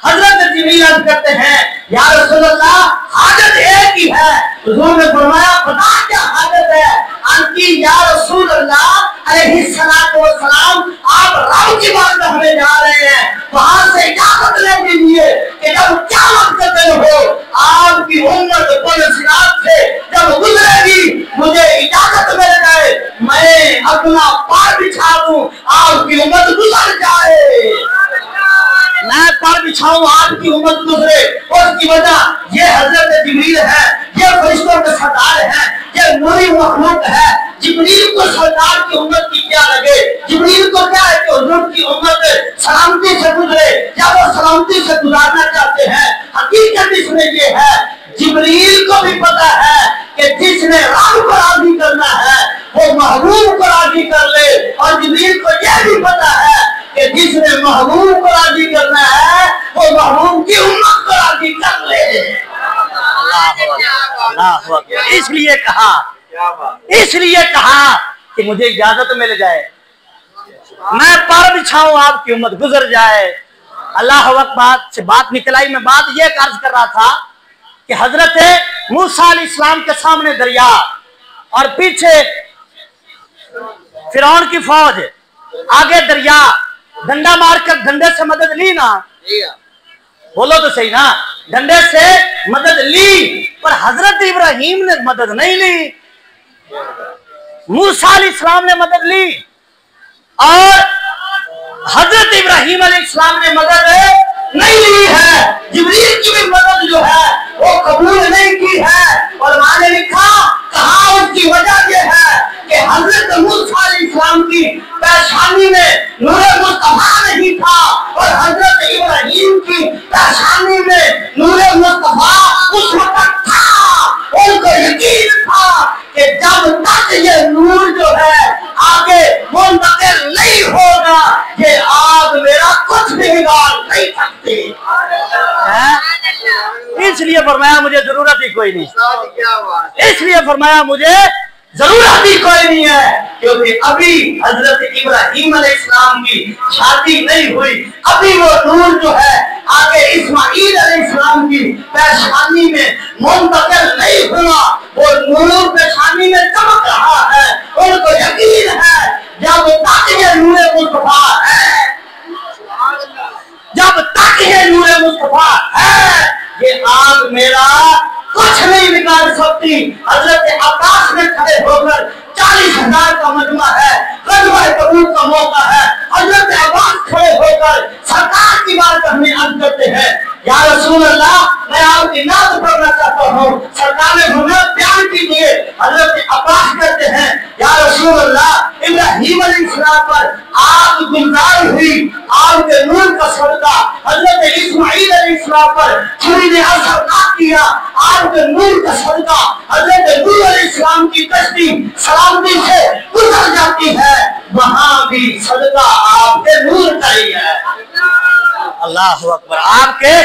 हजरत जिब्रील अर्ज करते हैं या रसूल अल्लाह हाजत एक ही है। हुजूर ने फरमाया बता क्या हाजत है। अनकी या रसूल अल्लाह अलैहिस्सलातु वस्सलाम, आप रब की बात में हमें जा रहे हैं, वहां से इजाजत ले लीजिए कि जब क़यामत के दिन हो आपकी उम्मत पुल-ए-सिरात से जब गुजरेगी, मुझे इजाजत मिल जाए मैं अपना पैर बिछा दूं, आपकी उम्मत गुजर जाए, मैं पैर बिछाऊं आपकी उम्मत गुजरे। उसकी वजह ये हजरत जिब्रील है, ये फरिश्तों के सरदार है, ये नूरी मखलूक है। जिब्रील को सरकार की उम्मत की क्या लगे, जिब्रील को क्या है कि हुजूर की उम्मत सलामती से गुजरे, या वो सलामती से गुजारना चाहते हैं। हकीकत इसमें ये है जिब्रील को भी पता है कि जिसने रब को राजी करना है वो महबूब को राजी कर ले, और जिब्रील को यह भी पता है कि जिसने महबूब को राजी करना है वो महबूब की उम्मत को राजी कर ले। इसलिए कहा कि मुझे इजाजत मिल जाए, मैं पैर बिछाऊं आपकी उम्मत गुजर जाए। अल्लाह अकबर से बात निकल आई। मैं बात यह अर्ज कर रहा था कि हजरत मूसा अलैहिस्सलाम के सामने दरिया और पीछे फिरौन की फौज, आगे दरिया, डंडा मारकर डंडे से मदद ली ना, बोलो तो सही ना, डंडे से मदद ली, पर हजरत इब्राहिम ने मदद नहीं ली, मूसा अलैहिस्सलाम ने मदद ली, और हजरत इब्राहिम अलैहिस्सलाम ने मदद नहीं ली है। जिब्रील की भी मदद जो है वो कबूल नहीं की है। और माने लिखा कहा उसकी वजह यह है कि हजरत मूसा अलैहिस्सलाम की पेशानी में नूरे मुस्तफा नहीं था, और हजरत इब्राहिम की पेशानी में नूरे मुस्तफा उस वक्त था। उनको यकीन था कि जब तक ये नूर जो है आगे मुंतकिल नहीं होगा, ये आग मेरा कुछ भी बिगाड़ नहीं सकती। इसलिए फरमाया मुझे जरूरत ही कोई नहीं, इसलिए फरमाया मुझे जरूरत ही कोई नहीं है, क्योंकि अभी हजरत इब्राहिम अलैहिस्सलाम की शादी नहीं हुई, अभी वो नूर जो है आगे इस्माईल अलैहिस्सलाम की पेशानी में मुंतकिल नहीं हुआ, वो नूर पेशानी में चमक रहा है। उनको यकीन है जब तक ये नूर मुस्तफा है, जब तक ये नूर मुस्तफा है, ये आग मेरा कुछ नहीं बिगाड़ सकती। हजरत अब्बास ने खड़े होकर 40,000 का मजमा है, गज़वा तबूक का मौका है, हजरत अब्बास खड़े होकर सरकार की बात हमें अर्ज करते हैं या रसूल अल्लाह मैं आपकी नात पढ़ना चाहता हूँ। सरकार ने हमें बयान कीजिए। हजरत अब्बास कहते हैं या रसूल अल्लाह इब्राहिम अलैहिस्सलाम पर आग गुलजार हुई, आग के नूर का सदका। हजरत इस्माईल अलैहिस्सलाम पर छुरी ने असर ना किया, आग के नूर का सदका। हजरत नूह अलैहिस्सलाम की कश्ती सलामती से गुजर जाती है, वहां भी सदका आपके नूर का ही है। अल्लाह अकबर, आपके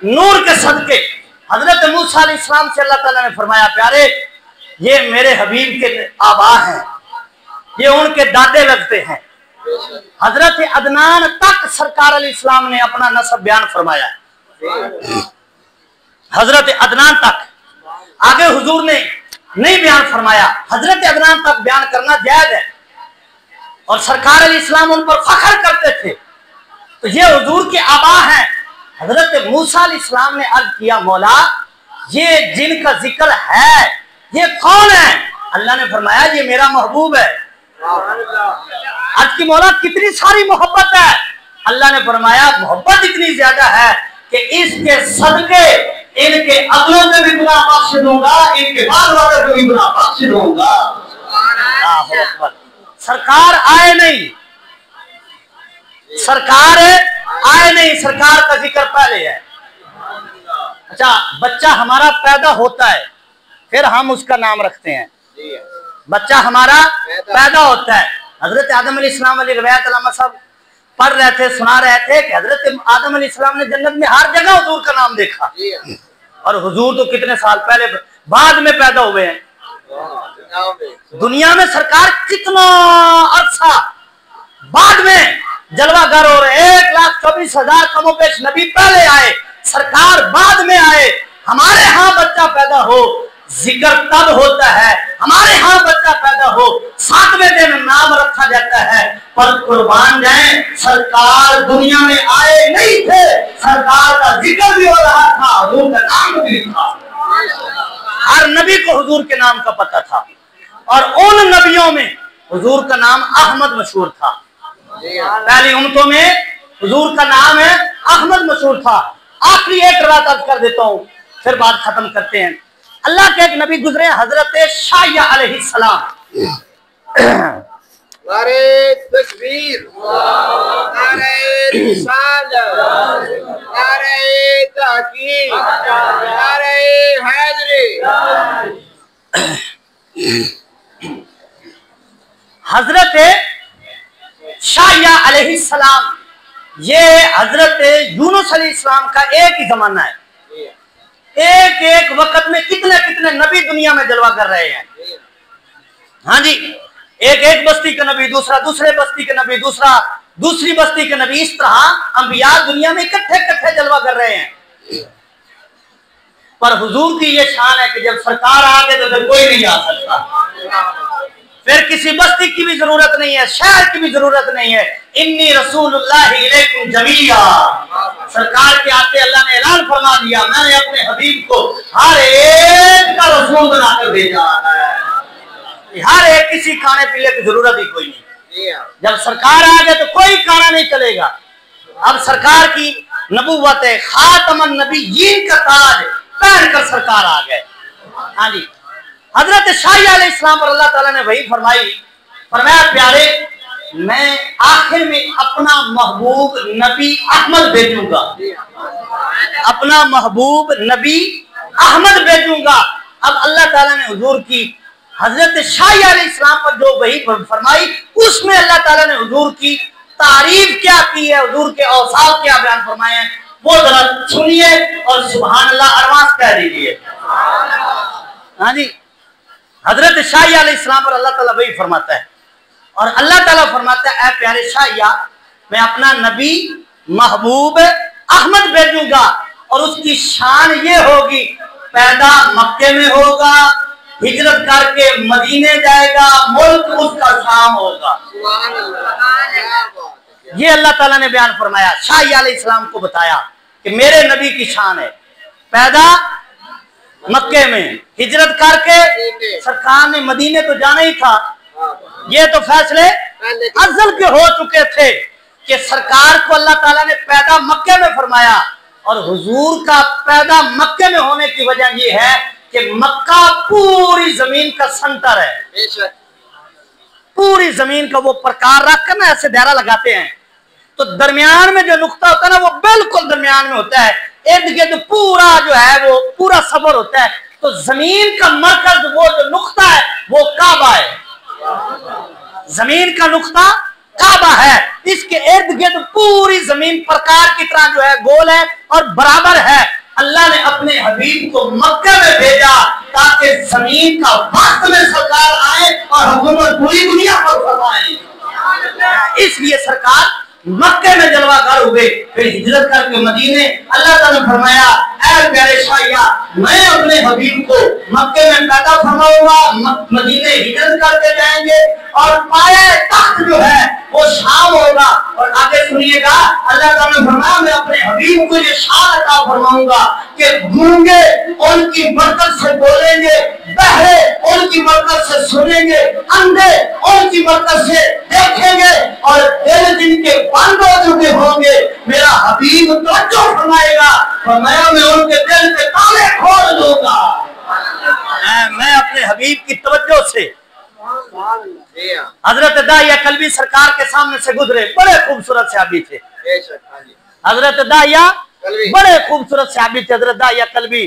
नूर के सदके। हजरत मूसा अलैहिस्सलाम से अल्लाह ताला ने फरमाया प्यारे ये मेरे हबीब के आबा हैं, ये उनके दादे लगते हैं। हजरत अदनान तक सरकार अलैहिस्सलाम ने अपना नस्ब बयान फरमाया, हजरत अदनान तक। आगे हुजूर ने नहीं बयान फरमाया, हजरत अदनान तक बयान करना जायज है, और सरकार अलैहिस्सलाम उन पर फख्र करते थे। तो ये हुजूर के आबा हैं। हजरत मूसा अलैहिस्सलाम ने अर्ज किया मौला ये जिनका जिक्र है ये कौन है? अल्लाह ने फरमाया ये मेरा महबूब है। आज की मौला कितनी सारी मोहब्बत है। अल्लाह ने फरमाया मोहब्बत इतनी ज्यादा है कि इसके सदके इनके अगलों में भी गुनाह बख्श दूंगा, इनके बाद वालों को भी गुनाह बख्श दूंगा। सरकार आए नहीं, सरकार आए नहीं, सरकार का जिक्र पहले है। अच्छा, बच्चा हमारा पैदा होता है फिर हम उसका नाम रखते हैं। बच्चा हमारा पैदा होता है। हजरत आदम अलैहिस्सलाम वाली रिवायत अल्लामा साहब पढ़ रहे थे, सुना रहे थे कि हजरत आदम अलैहिस्सलाम ने जन्नत में हर जगह हुजूर का नाम देखा, और हुजूर तो कितने साल पहले बाद में पैदा हुए हैं। दुनिया में सरकार कितना अरसा बाद में जलवागर हो रहे। 1,24,000 कमोबेश नबी पहले आए, सरकार बाद में आए। हमारे यहाँ बच्चा पैदा हो जिक्र तब होता है, हमारे यहाँ बच्चा पैदा हो 7वें दिन नाम रखा जाता है। पर कुर्बान जाए, सरकार दुनिया में आए नहीं थे, सरकार का जिक्र भी हो रहा था, हुजूर का नाम भी था। हर नबी को हुजूर के नाम का पता था और उन नबियों में हुजूर का नाम अहमद मशहूर था। पहली उम्मतों में हुजूर का नाम है अहमद मशहूर था। आखिरी एक रवायत अर्ज कर देता हूँ, फिर बात खत्म करते हैं। अल्लाह के एक नबी गुजरे, हजरत शाया अलैहिस्सलाम। नारे तकबीर, नारे रिसालत, नारे तहकीक, नारे हैदरी। हजरत शाया अलैहिस्सलाम, ये हजरत यूनुस अलैहिस्सलाम का एक ही जमाना है। एक एक वक्त में कितने कितने नबी दुनिया में जलवा कर रहे हैं। हाँ जी, एक एक बस्ती के नबी, दूसरा दूसरे बस्ती के नबी, दूसरा दूसरी बस्ती के नबी, इस तरह अंबिया दुनिया में इकट्ठे इकट्ठे जलवा कर रहे हैं। पर हुजूर की ये शान है कि जब सरकार आ गए तो फिर कोई नहीं आ सकता। फिर किसी बस्ती की भी जरूरत नहीं है, शहर की भी जरूरत नहीं है। इन्नी रसूलुल्लाहि इलैकुम जमीया, सरकार के आते अल्लाह ने ऐलान फरमा दिया, मैंने अपने हबीब को हर एक का रसूल बनाकर भेजा है। हर एक, किसी खाने पीने की जरूरत ही कोई नहीं। जब सरकार आ गए तो कोई खाना नहीं चलेगा। अब सरकार की नबूवत है, खातमन नबीयीन का ताज पहनकर सरकार आ गए। हाँ जी, हजरत शाया अलैहिस्सलाम पर अल्लाह ताला ने वही फरमाया प्यारे, मैं आखिर में अपना महबूब नबी अहमद भेजूंगा, अपना महबूब नबी अहमद भेजूंगा। अब अल्लाह ताला ने हुजूर की हजरत शाया अलैहिस्सलाम पर जो वही फरमाई, उसमें अल्लाह ताला ने हुजूर की तारीफ क्या की है, हुजूर के औसाफ क्या बयान फरमाए हैं, वो जरा सुनिए और सुभान अल्लाह अरवास कह दीजिए। हाँ जी, हजरत शाया अलैहिस्सलाम पर अल्लाह ताला वही फरमाता है और अल्लाह ताला फरमाता है, ऐ प्यारे शाया, मैं अपना नबी महबूब अहमद भेजूंगा और उसकी शान ये होगी, पैदा मक्के में होगा, हिजरत करके मदीने जाएगा, मुल्क उसका शाम होगा। ये अल्लाह ताला ने बयान फरमाया, शाया अलैहिस्सलाम को बताया कि मेरे नबी की शान है, पैदा मक्के में, हिजरत करके सरकार ने मदीने तो जाना ही था। ये तो फैसले अज़ल के हो चुके थे कि सरकार को अल्लाह ताला ने पैदा मक्के में फरमाया और हुजूर का पैदा मक्के में होने की वजह ये है कि मक्का पूरी जमीन का सेंटर है। पूरी जमीन का वो प्रकार रखकर ना ऐसे दायरा लगाते हैं, तो दरमियान में जो नुक्ता होता है ना, वो बिल्कुल दरमियान में होता है। इर्द गिर्द पूरा जो है वो पूरा सफर होता है। तो जमीन का मरकज, वो जो नुक्ता है, वो काबा है। जमीन का नुक्ता काबा है। इसके इर्द गिर्द पूरी जमीन प्रकार की तरह जो है गोल है और बराबर है। अल्लाह ने अपने हबीब को मक्के में भेजा ताकि जमीन का वक्त में सरकार आए और हुकूमत पूरी दुनिया पर फरमाए। इसलिए सरकार मक्के में जलवागर हुए, फिर हिजरत करके मदीने। अल्लाह ताला ने फरमाया, ऐ प्यारे शाया, मैं अपने हबीब को मक्के में पैदा फरमाऊंगा, मदीने हिजरत करके जाएंगे और पाए तख्त जो है वो शाम होगा। और आगे सुनिएगा, अल्लाह ताला ने फरमाया, मैं अपने हबीब को ये शान अता फरमाऊंगा कि गूंगे उनकी बरकत से बोलेंगे, बहरे उनकी बरकत से सुनेंगे, अंधे उनकी बरकत से देखेंगे और दिल जिनके बंद हो चुके होंगे मेरा हबीब तवज्जो फरमाएगा और मैं उनके दिल के ताले खोल दूंगा। मैं अपने हबीब की तवज्जो से। हजरत दाहिया कल्बी सरकार के सामने से गुजरे, बड़े खूबसूरत सहाबी थे। हजरत दाहिया बड़े खूबसूरत सहाबी थे। हजरत दाहिया कल्बी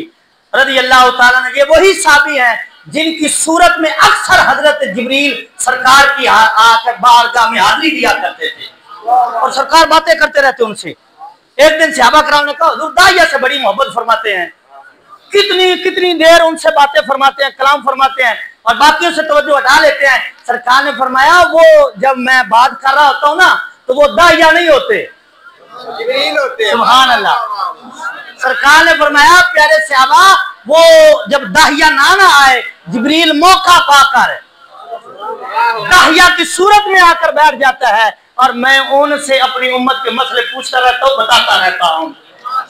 रज़ी अल्लाह ताला अन्हु, ये वही सहाबी हैं जिनकी सूरत में अक्सर हजरत जिब्रील सरकार की आकर बारगाह में हाजिरी दिया करते थे और सरकार बातें करते रहते उनसे। एक दिन सहाबा कराम ने कहा, हुजूर दाहिया से बड़ी मोहब्बत फरमाते हैं, कितनी कितनी देर उनसे बातें फरमाते हैं, कलाम फरमाते हैं और बाकियों से तवज्जो हटा लेते हैं। सरकार ने फरमाया वो जब मैं बात कर रहा होता हूँ ना तो वो दाहिया नहीं होते, जिब्रील होते हैं। सुभान अल्लाह। सरकार ने फरमाया प्यारे सहाबा वो जब दाहिया ना आए, जिब्रील मौका पाकर दाहिया की सूरत में आकर बैठ जाता है और मैं उनसे अपनी उम्मत के मसले पूछता रहता हूँ, बताता रहता हूँ।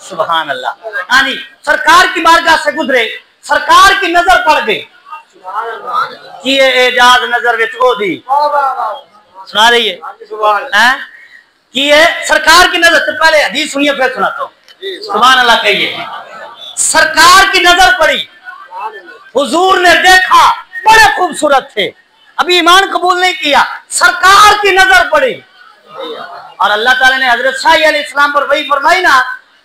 सुभान अल्लाह। यानी सरकार की बारगाह से गुजरे, सरकार की नजर पड़ गई कि ये एजाज नजर विच ओदी सुना रही है कि ये सरकार की नजर से, पहले हदीस सुनिए फिर सुनाता हूँ। सुभान अल्लाह कहिए। सरकार की नजर पड़ी, हुजूर ने देखा बड़े खूबसूरत थे, अभी ईमान कबूल नहीं किया, सरकार की नजर पड़ी और अल्लाह ताला ने हजरत शाही अलैहिस्सलाम पर वही फरमाई ना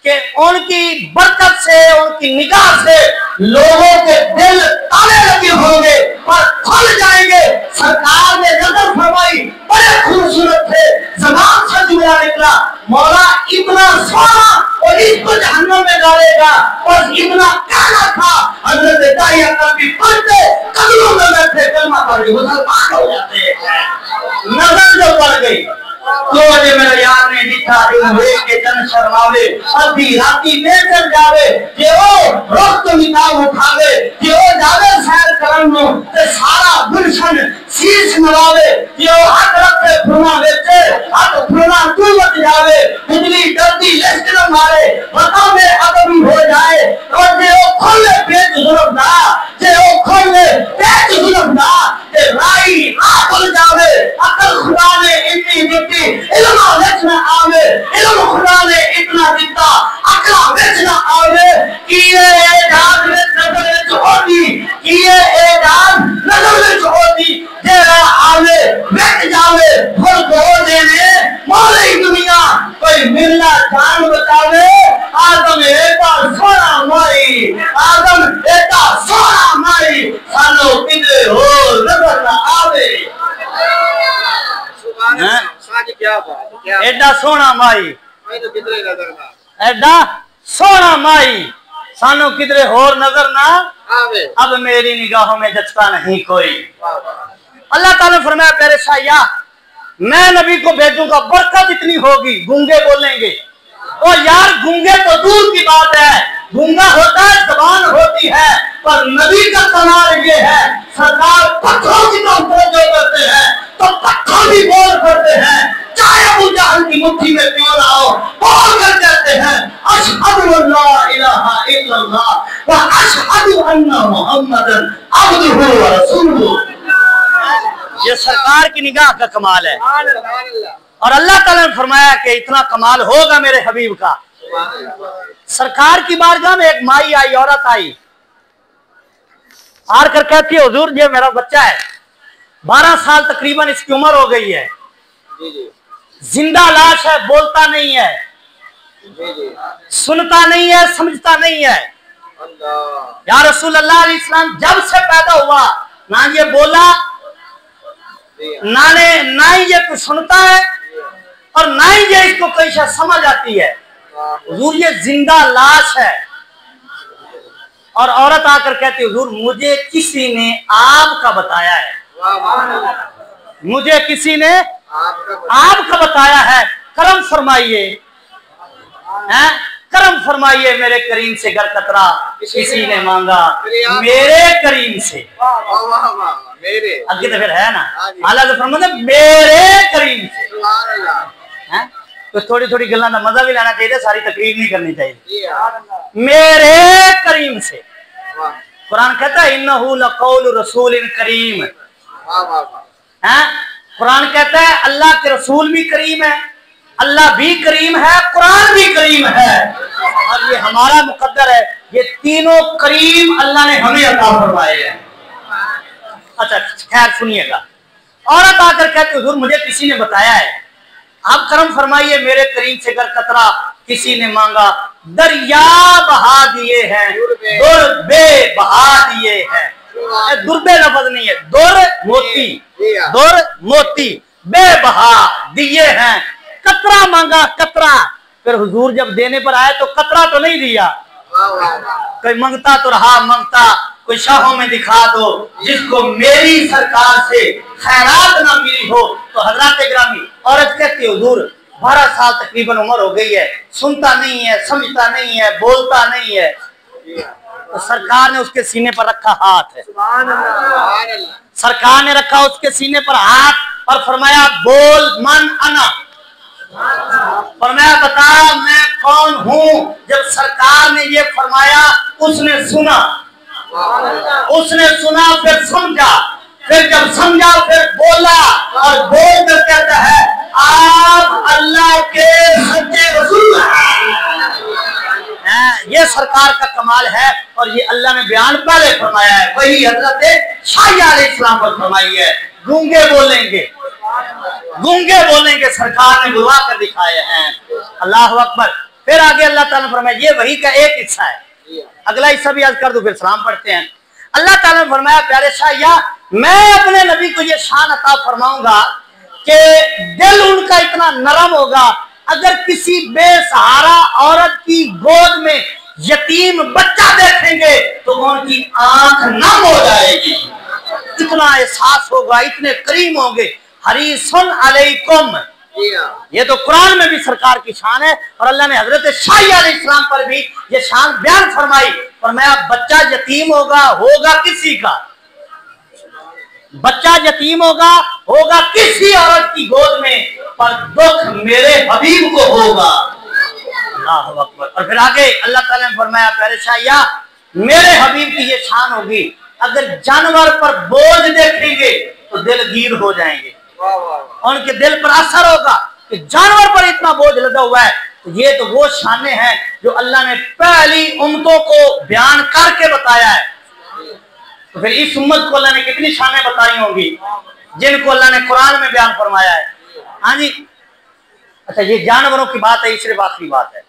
कि उनकी बरकत से, उनकी निगाह से लोगों के दिल ताले लगे होंगे और खुल जाएंगे। सरकार ने नजर फरमाई, बड़े खूबसूरत थे, जबान से जुमला निकला, मौला इतना सोना और इसको जहन्नम में डालेगा, और इतना काला था हजरत दाहिया कभी पढ़ते कदमों में बैठे कलमा पढ़ के मुसलमान हो जाते हैं। नजर जो पड़ गई तो मेरा यार ने लिखा के जन शर्मावे अभी राती में चल जावे कि ओ रोक तो निकाल उठावे कि ओ जावे सैर करन नो ते सारा गुलशन शीश नवावे कि ओ हाथ रखे फुना वेचे हाथ फुना तू मत जावे बिजली डरती लिस्ट न मारे बता में अदबी हो जाए और जे ओ खोले पेट जुल्फदा जे ओ खोले पेट जुल्फदा ते राई आखल जावे अकल खुदा ने इतनी दी इल्म विच ना आवे, इल्म खुदा ने इतना दिता अकल विच ना आवे कि ये एजाज नजर विच होती, कि ये एजाज नजर विच होती जेड़ा आवे विच जावे फुल दो देने मौले दुनिया कोई मिलना जान बचावे। आदम एता सोना माई, आदम एता सोना माई सानो किदे हो नजर ना आवे। क्या बात, क्या एडा सोना माई, तो किधरे नजर ना एडा सोना माई सानो किधरे होर नजर ना आवे। अब मेरी निगाहों में जचता नहीं कोई। अल्लाह ताला ने फरमाया प्यारे शाया मैं नबी को भेजूंगा, बरकत इतनी होगी, गूंगे बोलेंगे। और यार गूंगे तो दूर की बात है, गूंगा होता है जबान होती है, पर नबी का कमाल ये है सरकार पत्थरों की तरफ तवज्जो करते हैं तो पत्थर भी बोल करते हैं, चाहे अबू जहल की मुट्ठी में क्यों ना हो, बोल कर कहते हैं अशहदु अल्ला इलाहा इल्लल्लाह व अशहदु अन्ना मुहम्मदन अब्दुहु व रसूलुहु। ये सरकार की निगाह का कमाल है। और अल्लाह ताला ने फरमाया कि इतना कमाल होगा मेरे हबीब का। सरकार की बारगाह में एक माई आई, औरत आई, आर कर कहती है हुजूर ये मेरा बच्चा है, 12 साल तकरीबन इसकी उम्र हो गई है, जिंदा लाश है, बोलता नहीं है, सुनता नहीं है, समझता नहीं है। या रसूल अल्लाह अलैहिस्सलाम जब से पैदा हुआ ना ये बोला ना ही ये कुछ सुनता है और ना ही ये इसको कोई शायद समझ आती है। हुजूर ये जिंदा लाश है। और औरत आकर कहती है हुजूर मुझे किसी ने आपका बताया है, मुझे किसी ने आपका बताया है, करम फरमाइए, करम फरमाइए मेरे करीम से गर कतरा किसी ने मांगा मेरे करीम से। आगे तो फिर है ना हालांकि फरमाते मेरे करीम से, तो थोड़ी थोड़ी गल्लां दा मजा भी लेना चाहिए, सारी तकरीर नहीं करनी चाहिए। मेरे करीम से कुरान कहता है इन्नहु लक़ौलु रसूलिन करीम। कुरान कहता है अल्लाह के रसूल भी करीम है, अल्लाह भी करीम है, कुरान भी करीम है, और ये हमारा मुकद्दर है। ये तीनों करीम अल्लाह ने हमें अता फरमाए हैं। अच्छा खैर सुनिएगा, औरत आकर कहती हुजूर मुझे किसी ने बताया है, आप करम फरमाइए मेरे करीम से गर कतरा किसी ने मांगा, दरिया बहा दिए हैं, दुर्बे बहा दिए हैं। दुर्बे लफ्ज नहीं है, दुर मोती, दुर मोती बेबहा दिए हैं। कतरा मांगा, कतरा। फिर हुजूर जब देने पर आए तो कतरा तो नहीं दिया, कोई मंगता तो रहा मंगता, कोई शाहों में दिखा दो जिसको मेरी सरकार से खैरात ना मिली हो। तो हजरत ग्रामी औरत कहती हुजूर 12 साल तकरीबन उम्र हो गई है, सुनता नहीं है, समझता नहीं है, बोलता नहीं है। तो सरकार ने उसके सीने पर रखा हाथ है, सरकार ने रखा उसके सीने पर हाथ और फरमाया बोल मन अना, फरमाया बता मैं कौन हूं। जब सरकार ने ये फरमाया उसने सुना, उसने सुना फिर समझा, फिर जब समझा फिर बोला और बोल कर कहता है आप अल्लाह के सच्चे रसूल हैं। ये सरकार का कमाल है और ये अल्लाह ने बयान पहले फरमाया है, वही हजरत शाह अलैहिस्सलाम पर फरमाई है। गूंगे बोलेंगे, गूंगे बोलेंगे, सरकार ने बुलवा कर दिखाए हैं। अल्लाह अकबर। फिर आगे अल्लाह ताला ने फरमाया, ये वही का एक हिस्सा है, अगला हिस्सा भी याद कर दो फिर सलाम पढ़ते हैं। अल्लाह ताला ने फरमाया प्यारे शाह मैं अपने नबी को ये शान अता फरमाऊंगा कि दिल उनका इतना नरम होगा, अगर किसी बेसहारा औरत की गोद में यतीम बच्चा देखेंगे तो उनकी आंख नम हो जाएगी, इतना एहसास होगा, इतने करीम होंगे। हरीसन अलैकुम, ये तो कुरान में भी सरकार की शान है और अल्लाह ने हजरत शाह अलैहिस्सलाम पर भी ये शान बयान फरमाई। फरमाया बच्चा यतीम होगा किसी का, बच्चा यतीम होगा किसी औरत की गोद में, पर दुख मेरे हबीब को होगा। अल्लाह अकबर। और फिर आगे अल्लाह ताला ने फरमाया प्यारे शाह मेरे हबीब की ये शान होगी, अगर जानवर पर बोझ देखेंगे तो दिल गिर हो जाएंगे, उनके दिल पर असर होगा कि जानवर पर इतना बोझ लगा हुआ है। तो ये तो वो शाने हैं जो अल्लाह ने पहली उम्मतों को बयान करके बताया है। तो फिर इस उम्मत को अल्लाह ने कितनी शानें बताई होंगी जिनको अल्लाह ने कुरान में बयान फरमाया है। हाँ जी, अच्छा ये जानवरों की बात है, ये सिर्फ आखिरी बात है,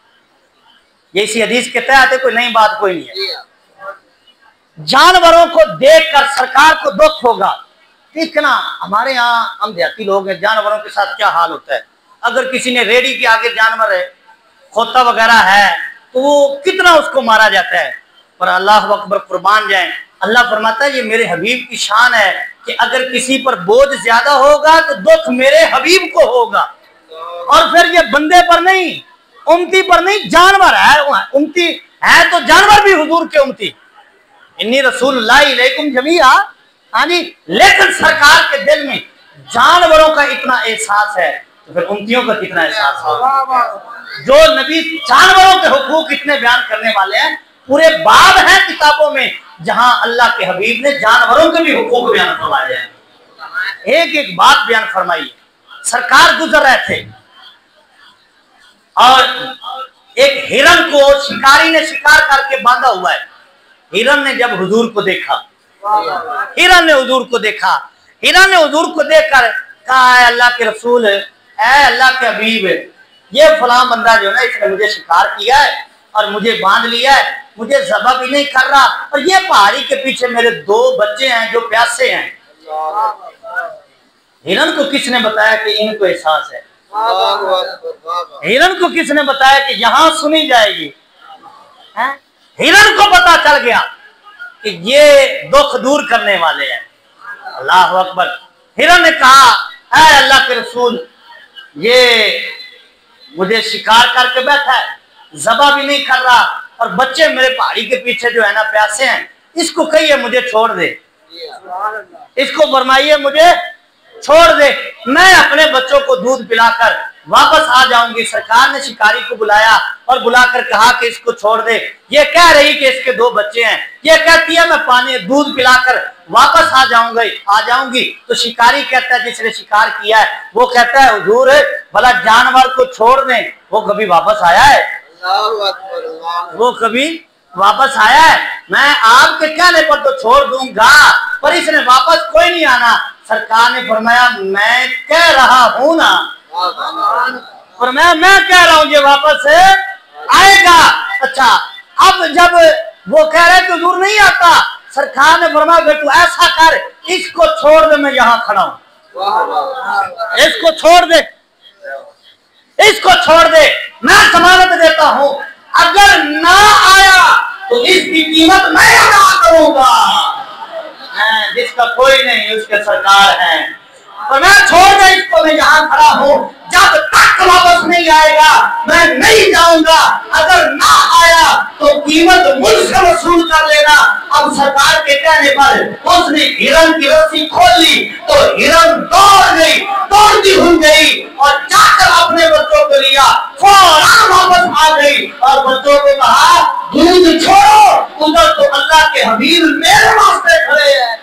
ये इसी हदीस के तहत है, कोई नई बात कोई नहीं है। जानवरों को देखकर सरकार को दुख होगा। कितना हमारे यहाँ हम देहाती लोग हैं, जानवरों के साथ क्या हाल होता है। अगर किसी ने रेडी के आगे जानवर है, खोता वगैरह है, तो वो कितना उसको मारा जाता है। पर अल्लाह अकबर कुर्बान जाए, अल्लाह फरमाता है ये मेरे हबीब की शान है कि अगर किसी पर बोझ ज्यादा होगा तो दुख मेरे हबीब को होगा। और फिर ये बंदे पर नहीं, उम्मती पर नहीं, जानवर है, उम्मती है तो जानवर भी हुजूर के उम्मती, इन्नी रसूलुल्लाह इलैकुम जमीआ। हाँ जी, लेकिन सरकार के दिल में जानवरों का इतना एहसास है तो फिर उम्मतियों का कितना एहसास होगा। जो नबी जानवरों के हुकूक इतने बयान करने वाले हैं, पूरे बाब हैं किताबों में जहां अल्लाह के हबीब ने जानवरों के भी हुकूक बयान फरमाए हैं। एक एक बात बयान फरमाई। सरकार गुजर रहे थे और एक हिरन को शिकारी ने शिकार करके बांधा हुआ है। हिरन ने जब हुजूर को देखा, हिरन ने हुजूर को देखा, हिरन ने हुजूर को देखकर कहा है अल्लाह के रसूल है, अल्लाह के हबीब है, ये फलां बंदा जो है इसने मुझे शिकार किया है और मुझे बांध लिया है, मुझे ज़बह भी नहीं कर रहा, और ये पहाड़ी के पीछे मेरे 2 बच्चे हैं जो प्यासे हैं। हिरन को किसने बताया कि इनको एहसास है? हिरन को किसने बताया कि यहां सुनी जाएगी? हिरन को पता चल गया कि ये दुख दूर करने वाले हैं। अल्लाह अकबर। हिरन ने कहा ऐ अल्लाह के रसूल, ये मुझे शिकार करके बैठा है, ज़बह भी नहीं कर रहा, और बच्चे मेरे पहाड़ी के पीछे जो है ना प्यासे हैं, इसको कहिए मुझे छोड़ दे, इसको फरमाइए मुझे छोड़ दे, मैं अपने बच्चों को दूध पिलाकर वापस आ जाऊंगी। सरकार ने शिकारी को बुलाया और बुलाकर कहा कि इसको छोड़ दे। ये कह रही कि इसके 2 बच्चे हैं, ये कहती है मैं पानी दूध पिलाकर वापस आ जाऊंगी। तो शिकारी कहता है, जिसने शिकार किया है वो कहता है हुजूर भला जानवर को छोड़ दें, वो कभी वापस आया है? वो कभी वापस आया है? मैं आपके कहने पर तो छोड़ दूंगा, पर इसने वापस कोई नहीं आना। सरकार ने फरमाया मैं कह रहा हूं ना, और मैं कह रहा हूं ये वापस आएगा। अच्छा, अब जब वो कह रहे तो दूर नहीं आता, सरकार ने फरमाया तू ऐसा कर, इसको छोड़ दे, मैं यहां खड़ा हूं, इसको छोड़ दे, इसको छोड़ दे, मैं जमानत देता हूं, अगर ना आया तो इसकी कीमत मैं अदा करूंगा। जिसका कोई नहीं उसके सरकार है। और मैं छोड़ दे इसको, मैं यहाँ खड़ा हूँ, जब तक वापस नहीं आएगा मैं नहीं जाऊंगा। अगर ना आया तो कीमत मुझसे वसूल कर लेना। अब सरकार के कहने पर उसने हिरन की रस्सी खोल ली तो हिरन दौड़ गई, दौड़ती हुई गई और जाकर अपने बच्चों को लिया, फौरन वापस आ गई और बच्चों को कहा दूध छोड़ो, उधर तो अल्लाह के हबीब मेरे वास्ते खड़े हैं,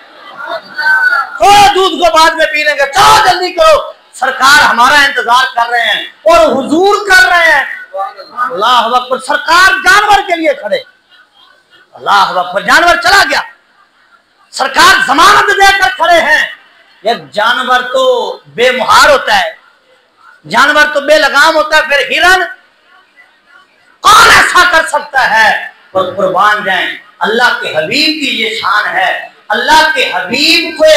थोड़ा दूध को बाद में पी लेंगे, चलो जल्दी करो, सरकार हमारा इंतजार कर रहे हैं और हुजूर कर रहे हैं। अल्लाह अकबर। सरकार जानवर के लिए खड़े, अल्लाह अकबर। जानवर चला गया, सरकार जमानत देकर खड़े हैं। एक जानवर तो बेमुहार होता है, जानवर तो बेलगाम होता है, फिर हिरन कौन ऐसा कर सकता है? पर कुर्बान जाएं, अल्लाह के हबीब की ये शान है। अल्लाह के हबीब को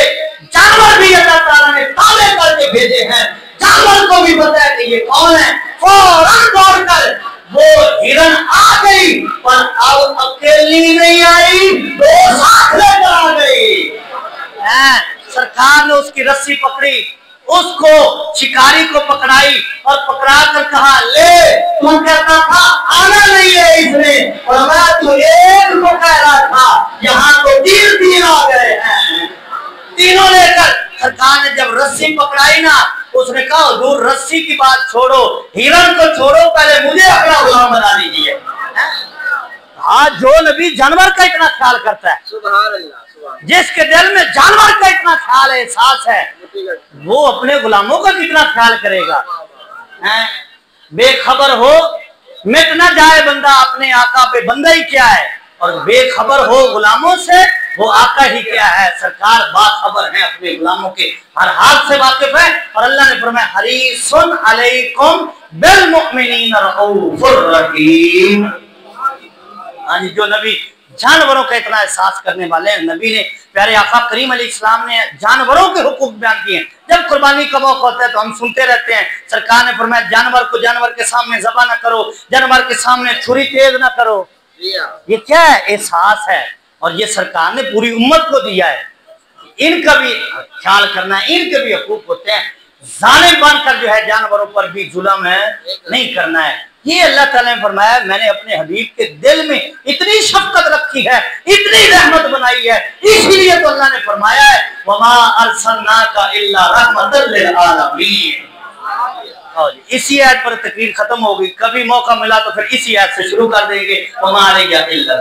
जानवर भी अल्लाह ताला ने ताबे करके भेजे हैं, जानवर को भी बताया कि ये कौन है। फौरन दौड़कर वो हिरन आ गई, पर अब अकेली नहीं आई, दो साथ लेकर आ गई। सरकार ने उसकी रस्सी पकड़ी, उसको शिकारी को पकड़ाई और पकड़ा कर कहा ले, तू कहता था आना नहीं है इसमें, और मैं तो एक को कह रहा था, यहाँ तो तीन आ गए हैं। तीनों लेकर सरकार ने जब रस्सी पकड़ाई ना, उसने कहा हुजूर रस्सी की बात छोड़ो, हिरन को छोड़ो, पहले मुझे अपना गुलाम बना लीजिए। आज जो नबी जानवर का इतना ख्याल करता है, सुभान अल्लाह, जिसके दिल में जानवर का इतना ख्याल है, एहसास है, वो अपने गुलामों का कितना ख्याल करेगा। बेखबर हो मिट न जाए बंदा, अपने आका पे बंदा ही क्या है, और बेखबर हो गुलामों से, वो आका ही क्या है। सरकार बाखबर है, अपने गुलामों के हर हाल से वाकिफ है। और अल्लाह ने फरमाया हरीसुन अलैकुम बिल मुमिनीन रऊफुर रहीम। हाँ जी, जो नबी जानवरों का इतना एहसास करने वाले हैं, नबी ने प्यारे आका करीम अलैहिस्सलाम ने जानवरों के हुकूक बयान किए। जब कुर्बानी का मौका होता है तो हम सुनते रहते हैं, सरकार ने फरमाया जानवर को जानवर के सामने ज़बह न करो, जानवर के सामने छुरी तेज न करो। ये क्या है? एहसास है। और ये सरकार ने पूरी उम्मत को दिया है, इनका भी ख्याल करना है, इनके भी हुकूक होते हैं। जालिम बनकर जो है जानवरों पर भी जुल्म है नहीं करना है। ये अल्लाह ताला ने फरमाया मैंने अपने हबीब के दिल में इतनी शफकत रखी है, इतनी रहमत बनाई है, इसीलिए तो अल्लाह ने फरमाया है वमा अरसलनाका इल्ला रहमतल लिल आलमीन। इसी आयत पर तकरीर खत्म होगी, कभी मौका मिला तो फिर इसी आयत से शुरू कर देंगे। वमा अलैका इल्ला